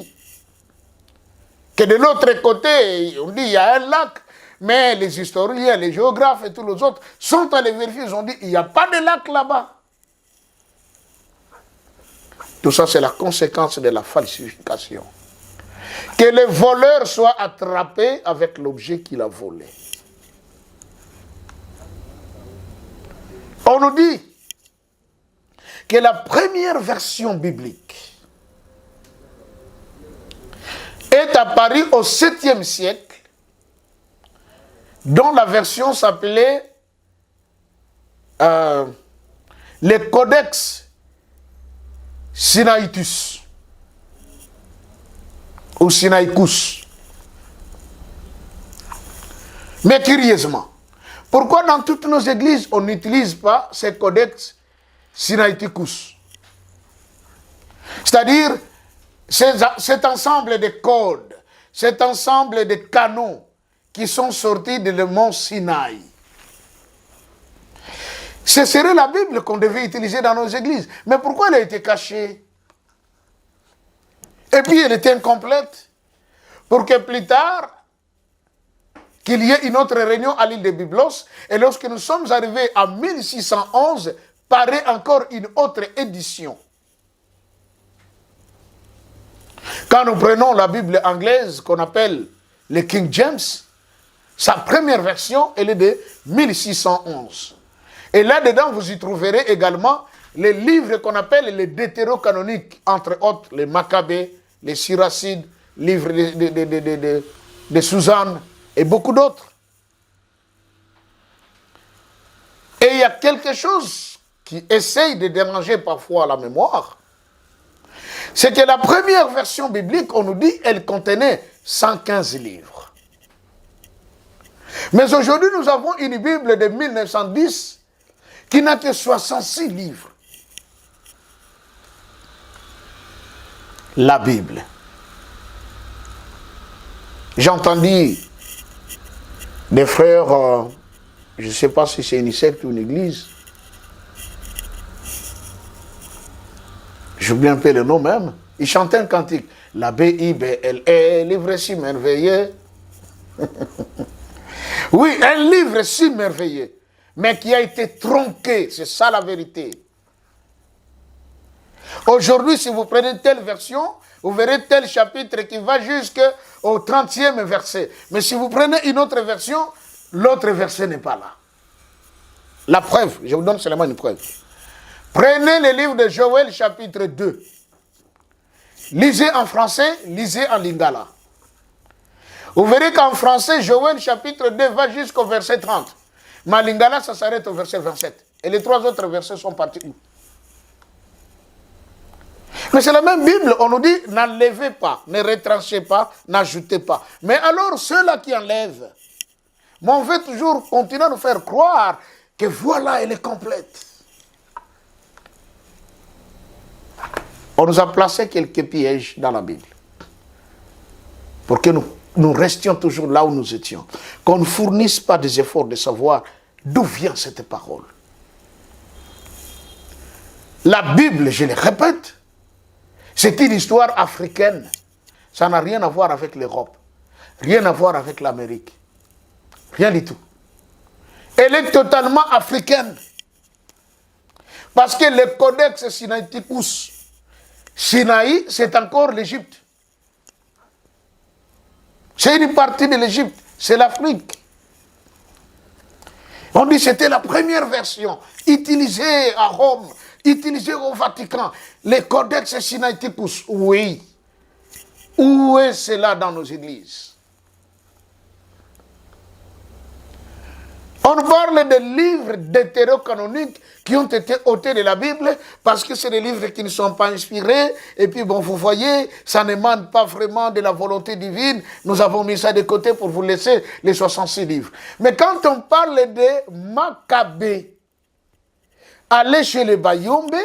Que de l'autre côté, on dit il y a un lac, mais les historiens, les géographes et tous les autres sont allés vérifier, ils ont dit il n'y a pas de lac là-bas. Tout ça, c'est la conséquence de la falsification. Que le voleur soit attrapé avec l'objet qu'il a volé. On nous dit que la première version biblique est apparue au 7e siècle, dont la version s'appelait le Codex Sinaitus ou Sinaicus. Mais curieusement, pourquoi dans toutes nos églises on n'utilise pas ce Codex Sinaiticus? C'est-à-dire cet ensemble de codes, cet ensemble de canons qui sont sortis de le mont Sinaï. Ce serait la Bible qu'on devait utiliser dans nos églises. Mais pourquoi elle a été cachée? Et puis elle était incomplète. Pour que plus tard, qu'il y ait une autre réunion à l'île de Byblos, et lorsque nous sommes arrivés à 1611, paraît encore une autre édition. Quand nous prenons la Bible anglaise qu'on appelle le King James, sa première version, elle est de 1611. Et là-dedans, vous y trouverez également les livres qu'on appelle les deutérocanoniques, entre autres les Maccabées, les Syracides, livres de Suzanne et beaucoup d'autres. Et il y a quelque chose qui essaye de déranger parfois la mémoire. C'est que la première version biblique, on nous dit, elle contenait 115 livres. Mais aujourd'hui, nous avons une Bible de 1910 qui n'a que 66 livres. La Bible. J'ai entendu des frères, je ne sais pas si c'est une secte ou une église, j'oublie un peu le nom même, ils chantaient un cantique. La B-I-B-L-E, livre si merveilleux. Oui, un livre si merveilleux, mais qui a été tronqué, c'est ça la vérité. Aujourd'hui, si vous prenez telle version, vous verrez tel chapitre qui va jusqu'au 30e verset. Mais si vous prenez une autre version, l'autre verset n'est pas là. La preuve, je vous donne seulement une preuve. Prenez le livre de Joël, chapitre 2. Lisez en français, lisez en lingala. Vous verrez qu'en français, Joël, chapitre 2, va jusqu'au verset 30. Mais en lingala, ça s'arrête au verset 27. Et les trois autres versets sont partis où? Mais c'est la même Bible, on nous dit, n'enlevez pas, ne retranchez pas, n'ajoutez pas. Mais alors, ceux-là qui enlèvent, mais on veut toujours continuer à nous faire croire que voilà, elle est complète. On nous a placé quelques pièges dans la Bible pour que nous restions toujours là où nous étions. Qu'on ne fournisse pas des efforts de savoir d'où vient cette parole. La Bible, je le répète, c'est une histoire africaine. Ça n'a rien à voir avec l'Europe, rien à voir avec l'Amérique, rien du tout. Elle est totalement africaine. Parce que le Codex Sinaiticus, Sinaï, c'est encore l'Égypte. C'est une partie de l'Égypte, c'est l'Afrique. On dit que c'était la première version, utilisée à Rome, utilisée au Vatican. Le Codex Sinaiticus, oui. Où est cela dans nos églises? On parle de livres deutérocanoniques qui ont été ôtés de la Bible parce que c'est des livres qui ne sont pas inspirés. Et puis, bon, vous voyez, ça n'émane pas vraiment de la volonté divine. Nous avons mis ça de côté pour vous laisser les 66 livres. Mais quand on parle de Maccabée, allez chez les Bayombe,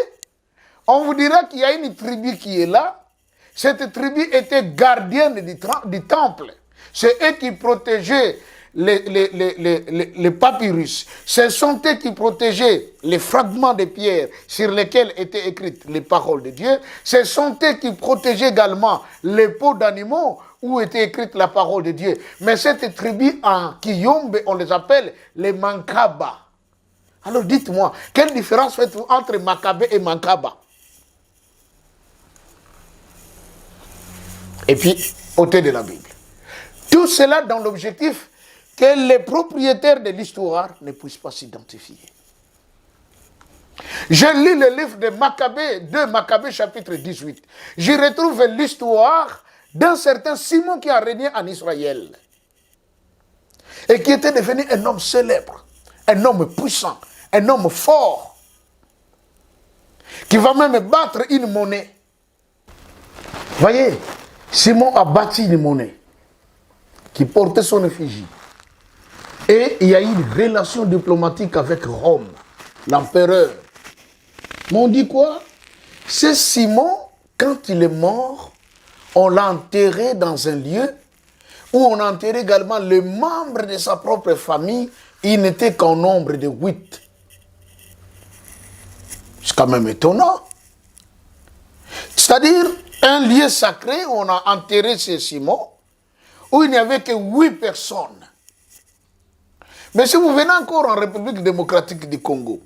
on vous dira qu'il y a une tribu qui est là. Cette tribu était gardienne du temple. C'est eux qui protégeaient les papyrus. Ce sont eux qui protégeaient les fragments de pierre sur lesquels étaient écrites les paroles de Dieu. Ce sont eux qui protégeaient également les peaux d'animaux où était écrite la parole de Dieu. Mais cette tribu en Kiyombe, on les appelle les Mankaba. Alors dites-moi, quelle différence faites-vous entre Makabe et Mankaba? Et puis, ôtez de la Bible. Tout cela dans l'objectif que les propriétaires de l'histoire ne puissent pas s'identifier. Je lis le livre de Maccabée, 2 Maccabée chapitre 18. J'y retrouve l'histoire d'un certain Simon qui a régné en Israël et qui était devenu un homme célèbre, un homme puissant, un homme fort, qui va même battre une monnaie. Voyez, Simon a bâti une monnaie qui portait son effigie. Et il y a eu une relation diplomatique avec Rome, l'empereur. Mais on dit quoi? C'est Simon, quand il est mort, on l'a enterré dans un lieu où on a enterré également les membres de sa propre famille. Il n'était qu'en nombre de 8. C'est quand même étonnant. C'est-à-dire un lieu sacré où on a enterré ce Simon, où il n'y avait que 8 personnes. Mais si vous venez encore en République démocratique du Congo,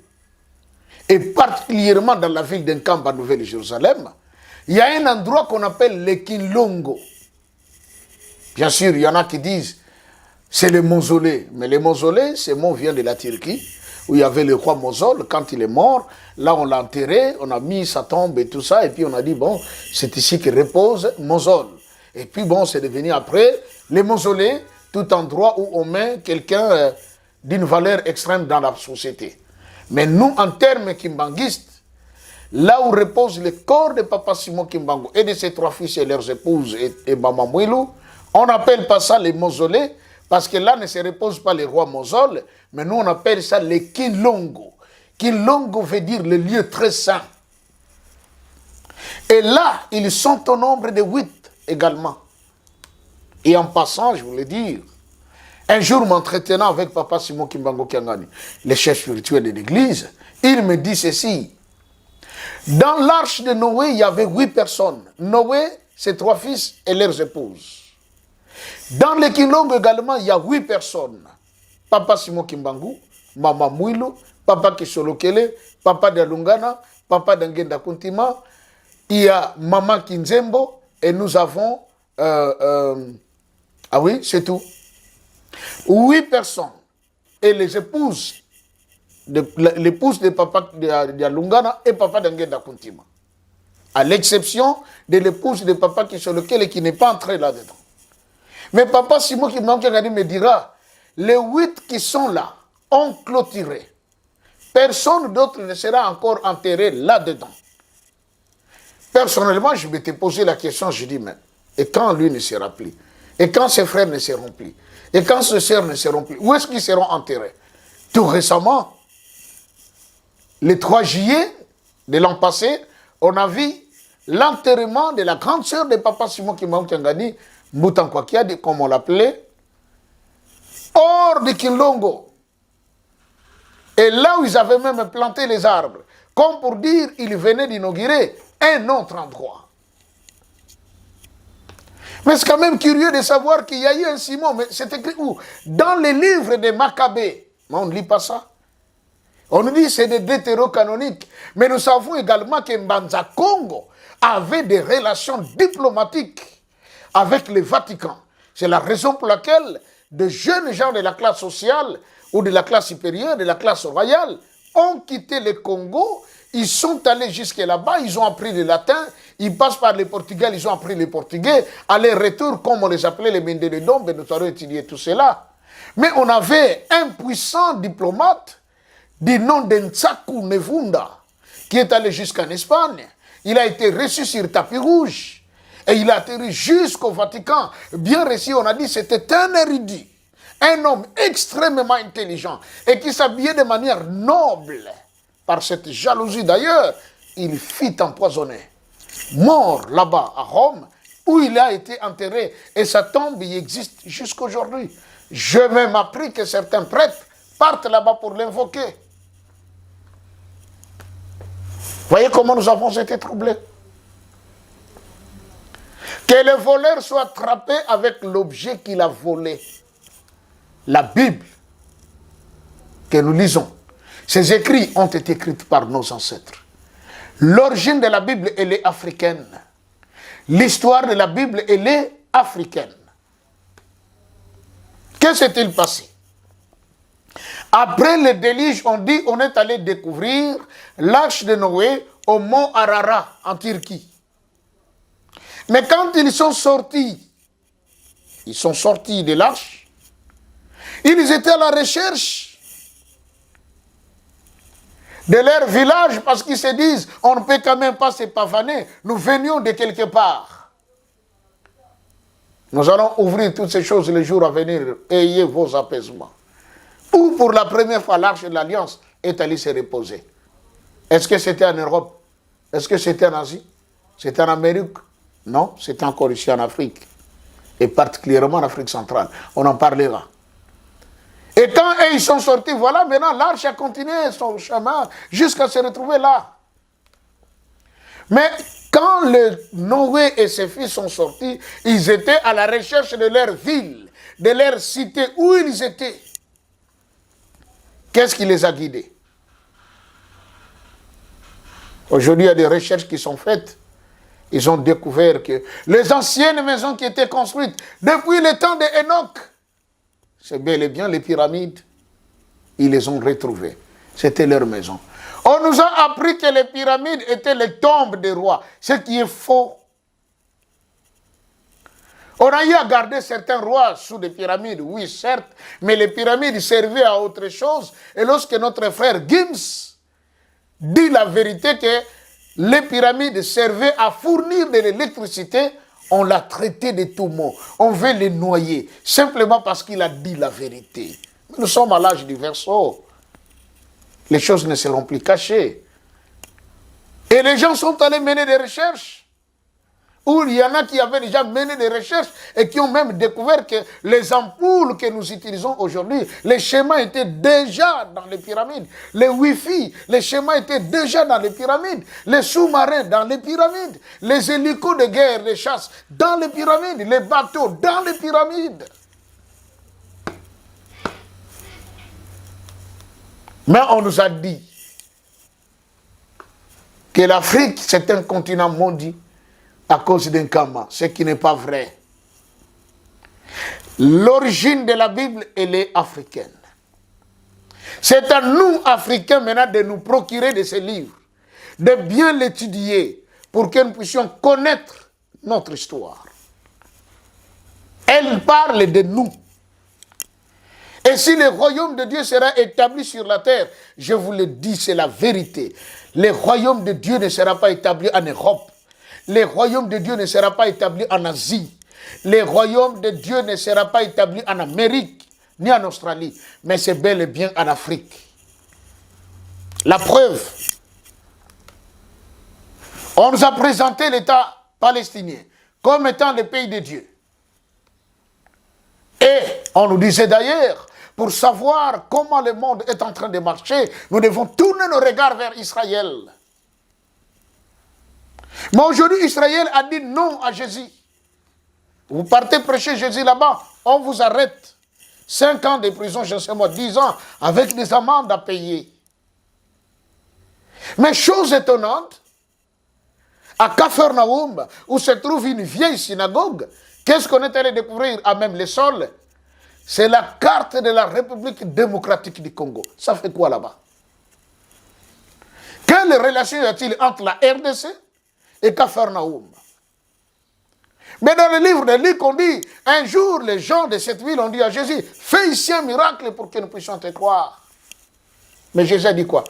et particulièrement dans la ville d'Nkamba, Nouvelle-Jérusalem, il y a un endroit qu'on appelle le Kinlongo. Bien sûr, il y en a qui disent c'est le mausolée. Mais le mausolée, ce mot vient de la Turquie, où il y avait le roi Mosol. Quand il est mort, là on l'a enterré, on a mis sa tombe et tout ça, et puis on a dit, bon, c'est ici que repose Mosol. Et puis bon, c'est devenu après le mausolée, tout endroit où on met quelqu'un d'une valeur extrême dans la société. Mais nous, en termes kimbanguistes, là où repose le corps de Papa Simon Kimbangu et de ses 3 fils et leurs épouses et Maman Mouilou, on n'appelle pas ça les mausolées, parce que là ne se repose pas le roi Mosol, mais nous on appelle ça les Kinlongo. Kinlongo veut dire le lieu très saint. Et là, ils sont au nombre de 8 également. Et en passant, je voulais dire, un jour m'entretenant avec Papa Simon Kimbangu Kiangani, le chef spirituel de l'église, il me dit ceci. Dans l'arche de Noé, il y avait 8 personnes. Noé, ses 3 fils et leurs épouses. Dans le Kinlongo également, il y a 8 personnes. Papa Simon Kimbangu, Maman Mouilou, Papa Kisholokele, Papa Dalungana, Papa Dangenda Kuntima, il y a Maman Kinzembo, et nous avons... ah oui, c'est tout. 8 personnes. Et les épouses, l'épouse de Papa Dalungana et Papa Dangenda Kuntima. À l'exception de l'épouse de Papa Kisholokele qui n'est pas entrée là-dedans. Mais Papa Simon Kimbangu me dira, les 8 qui sont là ont clôturé. Personne d'autre ne sera encore enterré là-dedans. Personnellement, je m'étais posé la question, je dis, mais, et quand lui ne sera plus? Et quand ses frères ne seront plus? Et quand ses sœurs ne seront plus? Où est-ce qu'ils seront enterrés? Tout récemment, le 3 juillet de l'an passé, on a vu l'enterrement de la grande sœur de Papa Simon Kimbangu Kiangani, Mutankwakiadi, comme on l'appelait, hors de Kinlongo. Et là où ils avaient même planté les arbres, comme pour dire qu'ils venaient d'inaugurer un autre endroit. Mais c'est quand même curieux de savoir qu'il y a eu un Simon, mais c'est écrit où? Dans les livres de Maccabée. Mais on ne lit pas ça. On nous dit que c'est des deutérocanoniques. Mais nous savons également que Mbanza Congo avait des relations diplomatiques avec le Vatican. C'est la raison pour laquelle de jeunes gens de la classe sociale ou de la classe supérieure, de la classe royale, ont quitté le Congo, ils sont allés jusque là-bas, ils ont appris le latin, ils passent par le Portugal, ils ont appris le portugais, à leur retour, comme on les appelait les Mendeledom, nous avons étudié tout cela. Mais on avait un puissant diplomate du nom d'Ntsaku Nevunda, qui est allé jusqu'en Espagne. Il a été reçu sur tapis rouge. Et il a atterri jusqu'au Vatican. Bien reçu, on a dit c'était un érudit. Un homme extrêmement intelligent. Et qui s'habillait de manière noble. Par cette jalousie d'ailleurs, il fit empoisonner. Mort là-bas à Rome, où il a été enterré. Et sa tombe y existe jusqu'aujourd'hui. J'ai même appris que certains prêtres partent là-bas pour l'invoquer. Voyez comment nous avons été troublés. Que le voleur soit attrapé avec l'objet qu'il a volé. La Bible que nous lisons, ces écrits ont été écrits par nos ancêtres. L'origine de la Bible, elle est africaine. L'histoire de la Bible, elle est africaine. Que s'est-il passé? Après le déluge, on dit on est allé découvrir l'arche de Noé au mont Ararat, en Turquie. Mais quand ils sont sortis de l'arche, ils étaient à la recherche de leur village parce qu'ils se disent, on ne peut quand même pas se pavaner, nous venions de quelque part. Nous allons ouvrir toutes ces choses les jours à venir, ayez vos apaisements. Où pour la première fois l'arche de l'Alliance est allée se reposer. Est-ce que c'était en Europe? Est-ce que c'était en Asie? C'était en Amérique? Non, c'était encore ici en Afrique. Et particulièrement en Afrique centrale. On en parlera. Et quand ils sont sortis, voilà, maintenant l'arche a continué son chemin jusqu'à se retrouver là. Mais quand Noé et ses fils sont sortis, ils étaient à la recherche de leur ville, de leur cité, où ils étaient. Qu'est-ce qui les a guidés? Aujourd'hui, il y a des recherches qui sont faites. Ils ont découvert que les anciennes maisons qui étaient construites depuis le temps d'Enoch, c'est bel et bien les pyramides. Ils les ont retrouvées. C'était leur maison. On nous a appris que les pyramides étaient les tombes des rois, ce qui est faux. On a eu à garder certains rois sous des pyramides, oui, certes, mais les pyramides servaient à autre chose. Et lorsque notre frère Gims dit la vérité que les pyramides servaient à fournir de l'électricité, on l'a traité de tout mot. On veut les noyer, simplement parce qu'il a dit la vérité. Nous sommes à l'âge du Verseau. Les choses ne seront plus cachées. Et les gens sont allés mener des recherches. Où il y en a qui avaient déjà mené des recherches et qui ont même découvert que les ampoules que nous utilisons aujourd'hui, les schémas étaient déjà dans les pyramides. Les Wi-Fi, les schémas étaient déjà dans les pyramides. Les sous-marins dans les pyramides. Les hélicos de guerre, les chasses dans les pyramides. Les bateaux dans les pyramides. Mais on nous a dit que l'Afrique, c'est un continent maudit à cause d'un Kama, ce qui n'est pas vrai. L'origine de la Bible, elle est africaine. C'est à nous, Africains, maintenant, de nous procurer de ces livres, de bien l'étudier, pour que nous puissions connaître notre histoire. Elle parle de nous. Et si le royaume de Dieu sera établi sur la terre, je vous le dis, c'est la vérité. Le royaume de Dieu ne sera pas établi en Europe. Le royaume de Dieu ne sera pas établi en Asie. Le royaume de Dieu ne sera pas établi en Amérique, ni en Australie, mais c'est bel et bien en Afrique. La preuve, on nous a présenté l'État palestinien comme étant le pays de Dieu. Et on nous disait d'ailleurs, pour savoir comment le monde est en train de marcher, nous devons tourner nos regards vers Israël. Mais aujourd'hui, Israël a dit non à Jésus. Vous partez prêcher Jésus là-bas, on vous arrête. 5 ans de prison, je ne sais moi, 10 ans, avec des amendes à payer. Mais chose étonnante, à Capharnaüm, où se trouve une vieille synagogue, qu'est-ce qu'on est allé découvrir à même les sols? C'est la carte de la République démocratique du Congo. Ça fait quoi là-bas? Quelle relation y a-t-il entre la RDC et Capharnaüm? Mais dans le livre de Luc, on dit, un jour, les gens de cette ville ont dit à Jésus, fais ici un miracle pour que nous puissions te croire. Mais Jésus a dit quoi?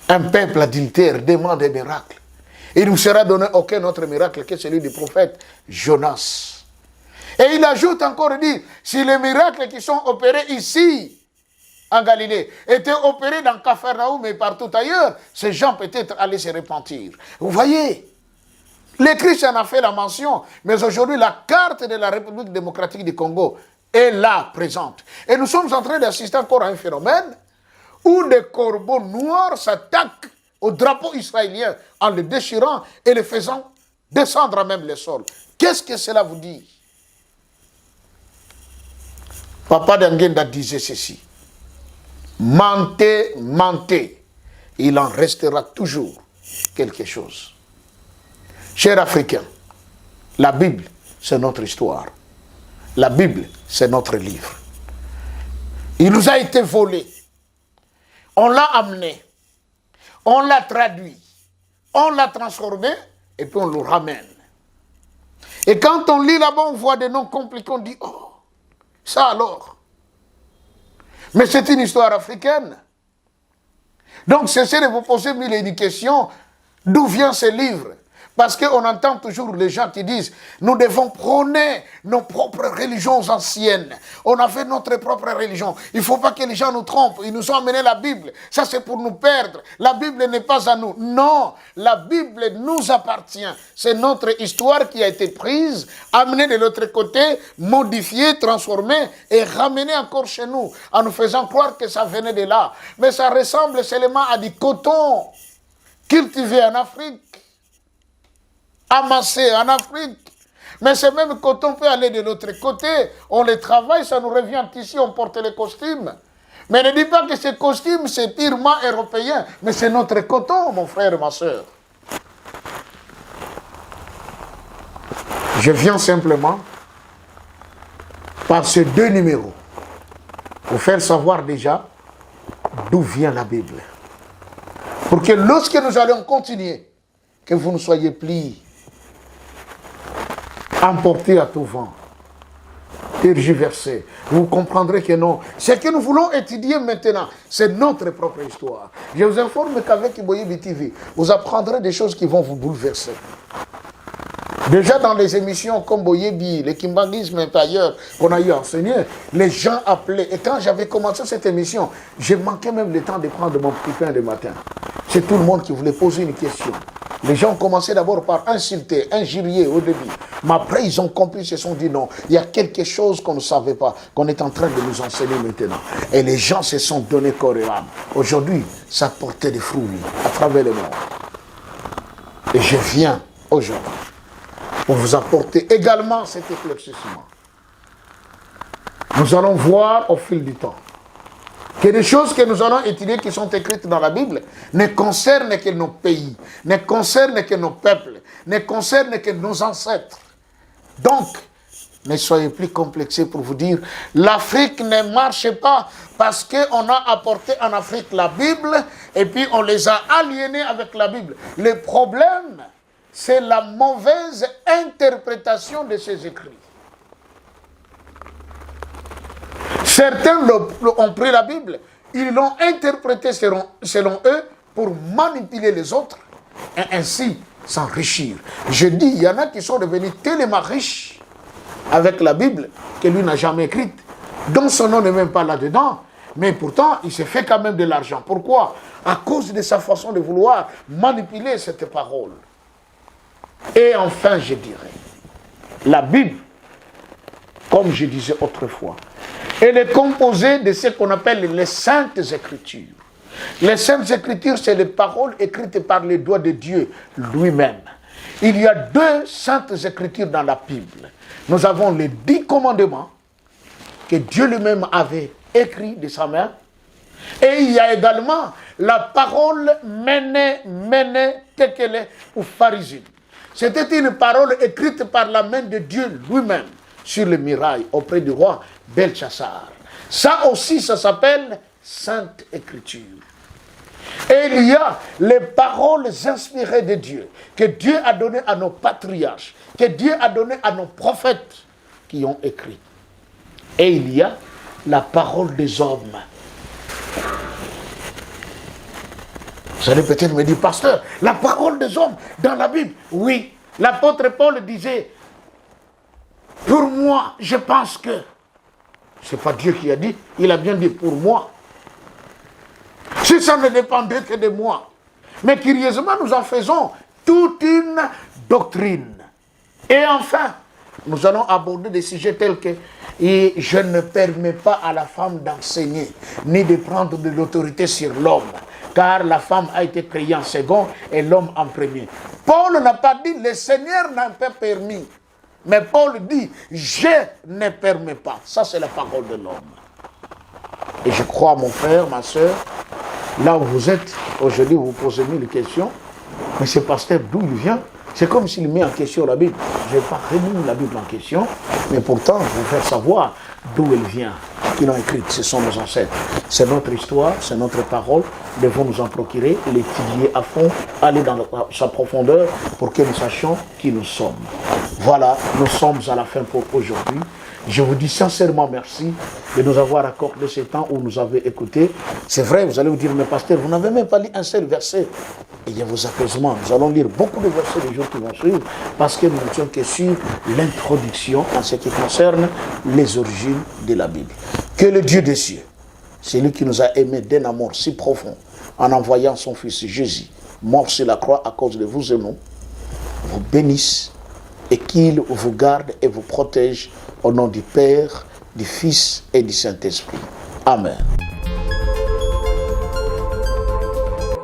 Un peuple adultère demande un miracle. Il ne nous sera donné aucun autre miracle que celui du prophète Jonas. Et il ajoute encore, il dit, si les miracles qui sont opérés ici, en Galilée, étaient opérés dans Capharnaüm et partout ailleurs, ces gens peut-être allaient se repentir. Vous voyez, le Christ en a fait la mention, mais aujourd'hui, la carte de la République démocratique du Congo est là, présente. Et nous sommes en train d'assister encore à un phénomène où des corbeaux noirs s'attaquent au drapeau israélien en le déchirant et le faisant descendre à même le sol. Qu'est-ce que cela vous dit? Papa d'Angenda disait ceci: mentez, mentez, il en restera toujours quelque chose. Chers Africains, la Bible, c'est notre histoire. La Bible, c'est notre livre. Il nous a été volé. On l'a amené. On l'a traduit. On l'a transformé et puis on le ramène. Et quand on lit là-bas, on voit des noms compliqués, on dit, oh, ça alors. Mais c'est une histoire africaine. Donc cessez de vous poser mille et une questions. D'où vient ce livre? Parce qu'on entend toujours les gens qui disent, nous devons prôner nos propres religions anciennes. On a fait notre propre religion. Il ne faut pas que les gens nous trompent. Ils nous ont amené la Bible. Ça, c'est pour nous perdre. La Bible n'est pas à nous. Non, la Bible nous appartient. C'est notre histoire qui a été prise, amenée de l'autre côté, modifiée, transformée et ramenée encore chez nous, en nous faisant croire que ça venait de là. Mais ça ressemble seulement à du coton cultivé en Afrique, amassé en Afrique. Mais ce même coton peut aller de l'autre côté. On les travaille, ça nous revient ici, on porte les costumes. Mais ne dis pas que ces costumes, c'est purement européen. Mais c'est notre coton, mon frère et ma soeur. Je viens simplement, par ces deux numéros, pour faire savoir déjà d'où vient la Bible. Pour que lorsque nous allons continuer, que vous ne soyez plus emporté à tout vent, tergiversé. Vous comprendrez que non. Ce que nous voulons étudier maintenant, c'est notre propre histoire. Je vous informe qu'avec Iboyebi TV, vous apprendrez des choses qui vont vous bouleverser. Déjà dans les émissions comme Boyebi, le kimbangisme et ailleurs qu'on a eu enseigné, les gens appelaient. Et quand j'avais commencé cette émission, j'ai manqué même le temps de prendre mon petit pain le matin. C'est tout le monde qui voulait poser une question. Les gens ont commencé d'abord par insulter, injurier au début. Mais après, ils ont compris, ils se sont dit non, il y a quelque chose qu'on ne savait pas, qu'on est en train de nous enseigner maintenant. Et les gens se sont donnés corps et âme. Aujourd'hui, ça portait des fruits à travers le monde. Et je viens aujourd'hui pour vous apporter également cet éclaircissement. Nous allons voir au fil du temps que les choses que nous allons étudier qui sont écrites dans la Bible ne concernent que nos pays, ne concernent que nos peuples, ne concernent que nos ancêtres. Donc, ne soyez plus complexés pour vous dire l'Afrique ne marche pas parce qu'on a apporté en Afrique la Bible et puis on les a aliénés avec la Bible. Le problème, c'est la mauvaise interprétation de ces écrits. Certains ont pris la Bible, ils l'ont interprétée selon eux pour manipuler les autres et ainsi s'enrichir. Je dis, il y en a qui sont devenus tellement riches avec la Bible que lui n'a jamais écrite, dont son nom n'est même pas là-dedans, mais pourtant il s'est fait quand même de l'argent. Pourquoi? À cause de sa façon de vouloir manipuler cette parole. Et enfin, je dirais, la Bible, comme je disais autrefois, elle est composée de ce qu'on appelle les Saintes Écritures. Les Saintes Écritures, c'est les paroles écrites par les doigts de Dieu lui-même. Il y a deux Saintes Écritures dans la Bible. Nous avons les 10 commandements que Dieu lui-même avait écrits de sa main. Et il y a également la parole Mene, Tekele ou Pharisine. C'était une parole écrite par la main de Dieu lui-même sur le muraille auprès du roi Belchassar. Ça aussi, ça s'appelle Sainte Écriture. Et il y a les paroles inspirées de Dieu, que Dieu a données à nos patriarches, que Dieu a données à nos prophètes qui ont écrit. Et il y a la parole des hommes. Vous allez peut-être me dire, pasteur, la parole des hommes dans la Bible. Oui, l'apôtre Paul disait, pour moi, je pense que, c'est pas Dieu qui a dit, il a bien dit pour moi. Si ça ne dépendait que de moi. Mais curieusement, nous en faisons toute une doctrine. Et enfin, nous allons aborder des sujets tels que et je ne permets pas à la femme d'enseigner, ni de prendre de l'autorité sur l'homme, car la femme a été créée en second et l'homme en premier. Paul n'a pas dit, le Seigneur n'a pas permis. Mais Paul dit, je ne permets pas. Ça, c'est la parole de l'homme. Et je crois, mon frère, ma soeur, là où vous êtes, aujourd'hui, vous posez mille questions. Mais ce pasteur, d'où il vient? C'est comme s'il met en question la Bible. Je n'ai pas remis la Bible en question, mais pourtant, vous faire savoir d'où elle vient. Qui l'ont écrite, ce sont nos ancêtres. C'est notre histoire, c'est notre parole. Nous devons nous en procurer, l'étudier à fond, aller dans sa profondeur pour que nous sachions qui nous sommes. Voilà, nous sommes à la fin pour aujourd'hui. Je vous dis sincèrement merci de nous avoir accordé ce temps où nous avez écouté. C'est vrai, vous allez vous dire, mais pasteur, vous n'avez même pas lu un seul verset. Il y a vos apaisements. Nous allons lire beaucoup de versets les jours qui vont suivre parce que nous ne sommes que sur l'introduction en ce qui concerne les origines de la Bible. Que le Dieu des cieux, celui qui nous a aimés d'un amour si profond en envoyant son Fils Jésus, mort sur la croix à cause de vous et nous, vous bénisse et qu'il vous garde et vous protège au nom du Père, du Fils et du Saint-Esprit. Amen.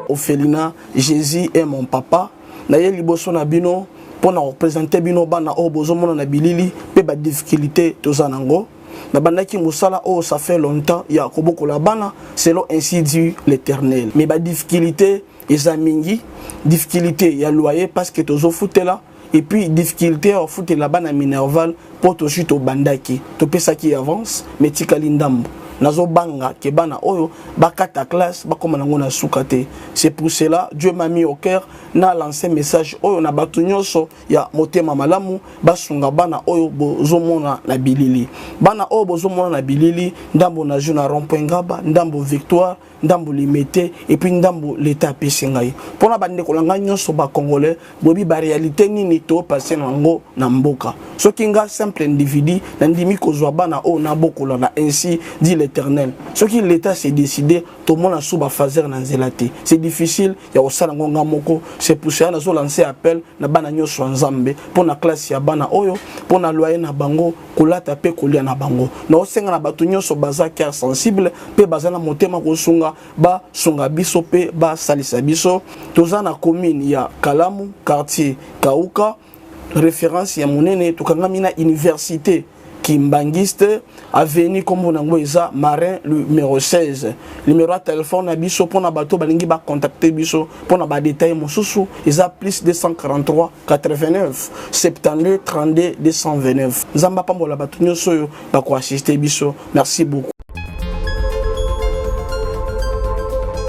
Ophelina, Jésus est mon papa. Naye liboso na bino pour représenter bino bana o bozomona na bilili pe ba difficulté tozanango. Na bandaki musala o ça fait longtemps ya kobokola bana selon ainsi dit l'Éternel. Mais ba difficulté ezamingi, difficulté ya loyer parce que tozo futela et puis difficulté au foot la bana minerval pour to chute au bandaki. To pesa qui avance mais tikali ndambo. Nazo banga ke bana oyo bakata classe bakoma nango na sukate. C'est pour cela Dieu m'a mis au cœur na lancé message oyo na batu nyonso ya motema malamu basunga bana oyo bozomona na bilili. Bana oyo bozomona na bilili ndambo na juna rond-point Ngaba, ndambo Victoire, ndambo Limete et puis ndambo l'état pesengai. Pona bande kolanga nyonso ba congolais bobi ba réalité nini to passer nango na mboka. Soki nga simple individu na ndimi kozwa bana oyo na bokola na ainsi dit l'Éternel. Ce qui l'État s'est décidé, tout le monde a sous fazer na zelate. C'est difficile, il y a aussi ngonga moko. C'est pour ça que lancé appel na bana nyoso nzambe pour na classe ya bana oyo, pour na loyer na bango, kolata pe kolia na bango. Na osenga na batu nyoso baza cœur sensible, pe bazana motema kosunga ba sunga biso pe ba salisa biso. Toza na commune ya Kalamu, quartier Kauka, référence ya monene tukangami na université Kimbangiste, avenue comme on a Marin numéro 16. Numéro de téléphone à biso pour na bateau balingi ba contacter biso pour na ba détail mosusu isa plus 243 89 72 32 229. Zamba pambola bato nyoso ba ko assister biso. Merci beaucoup.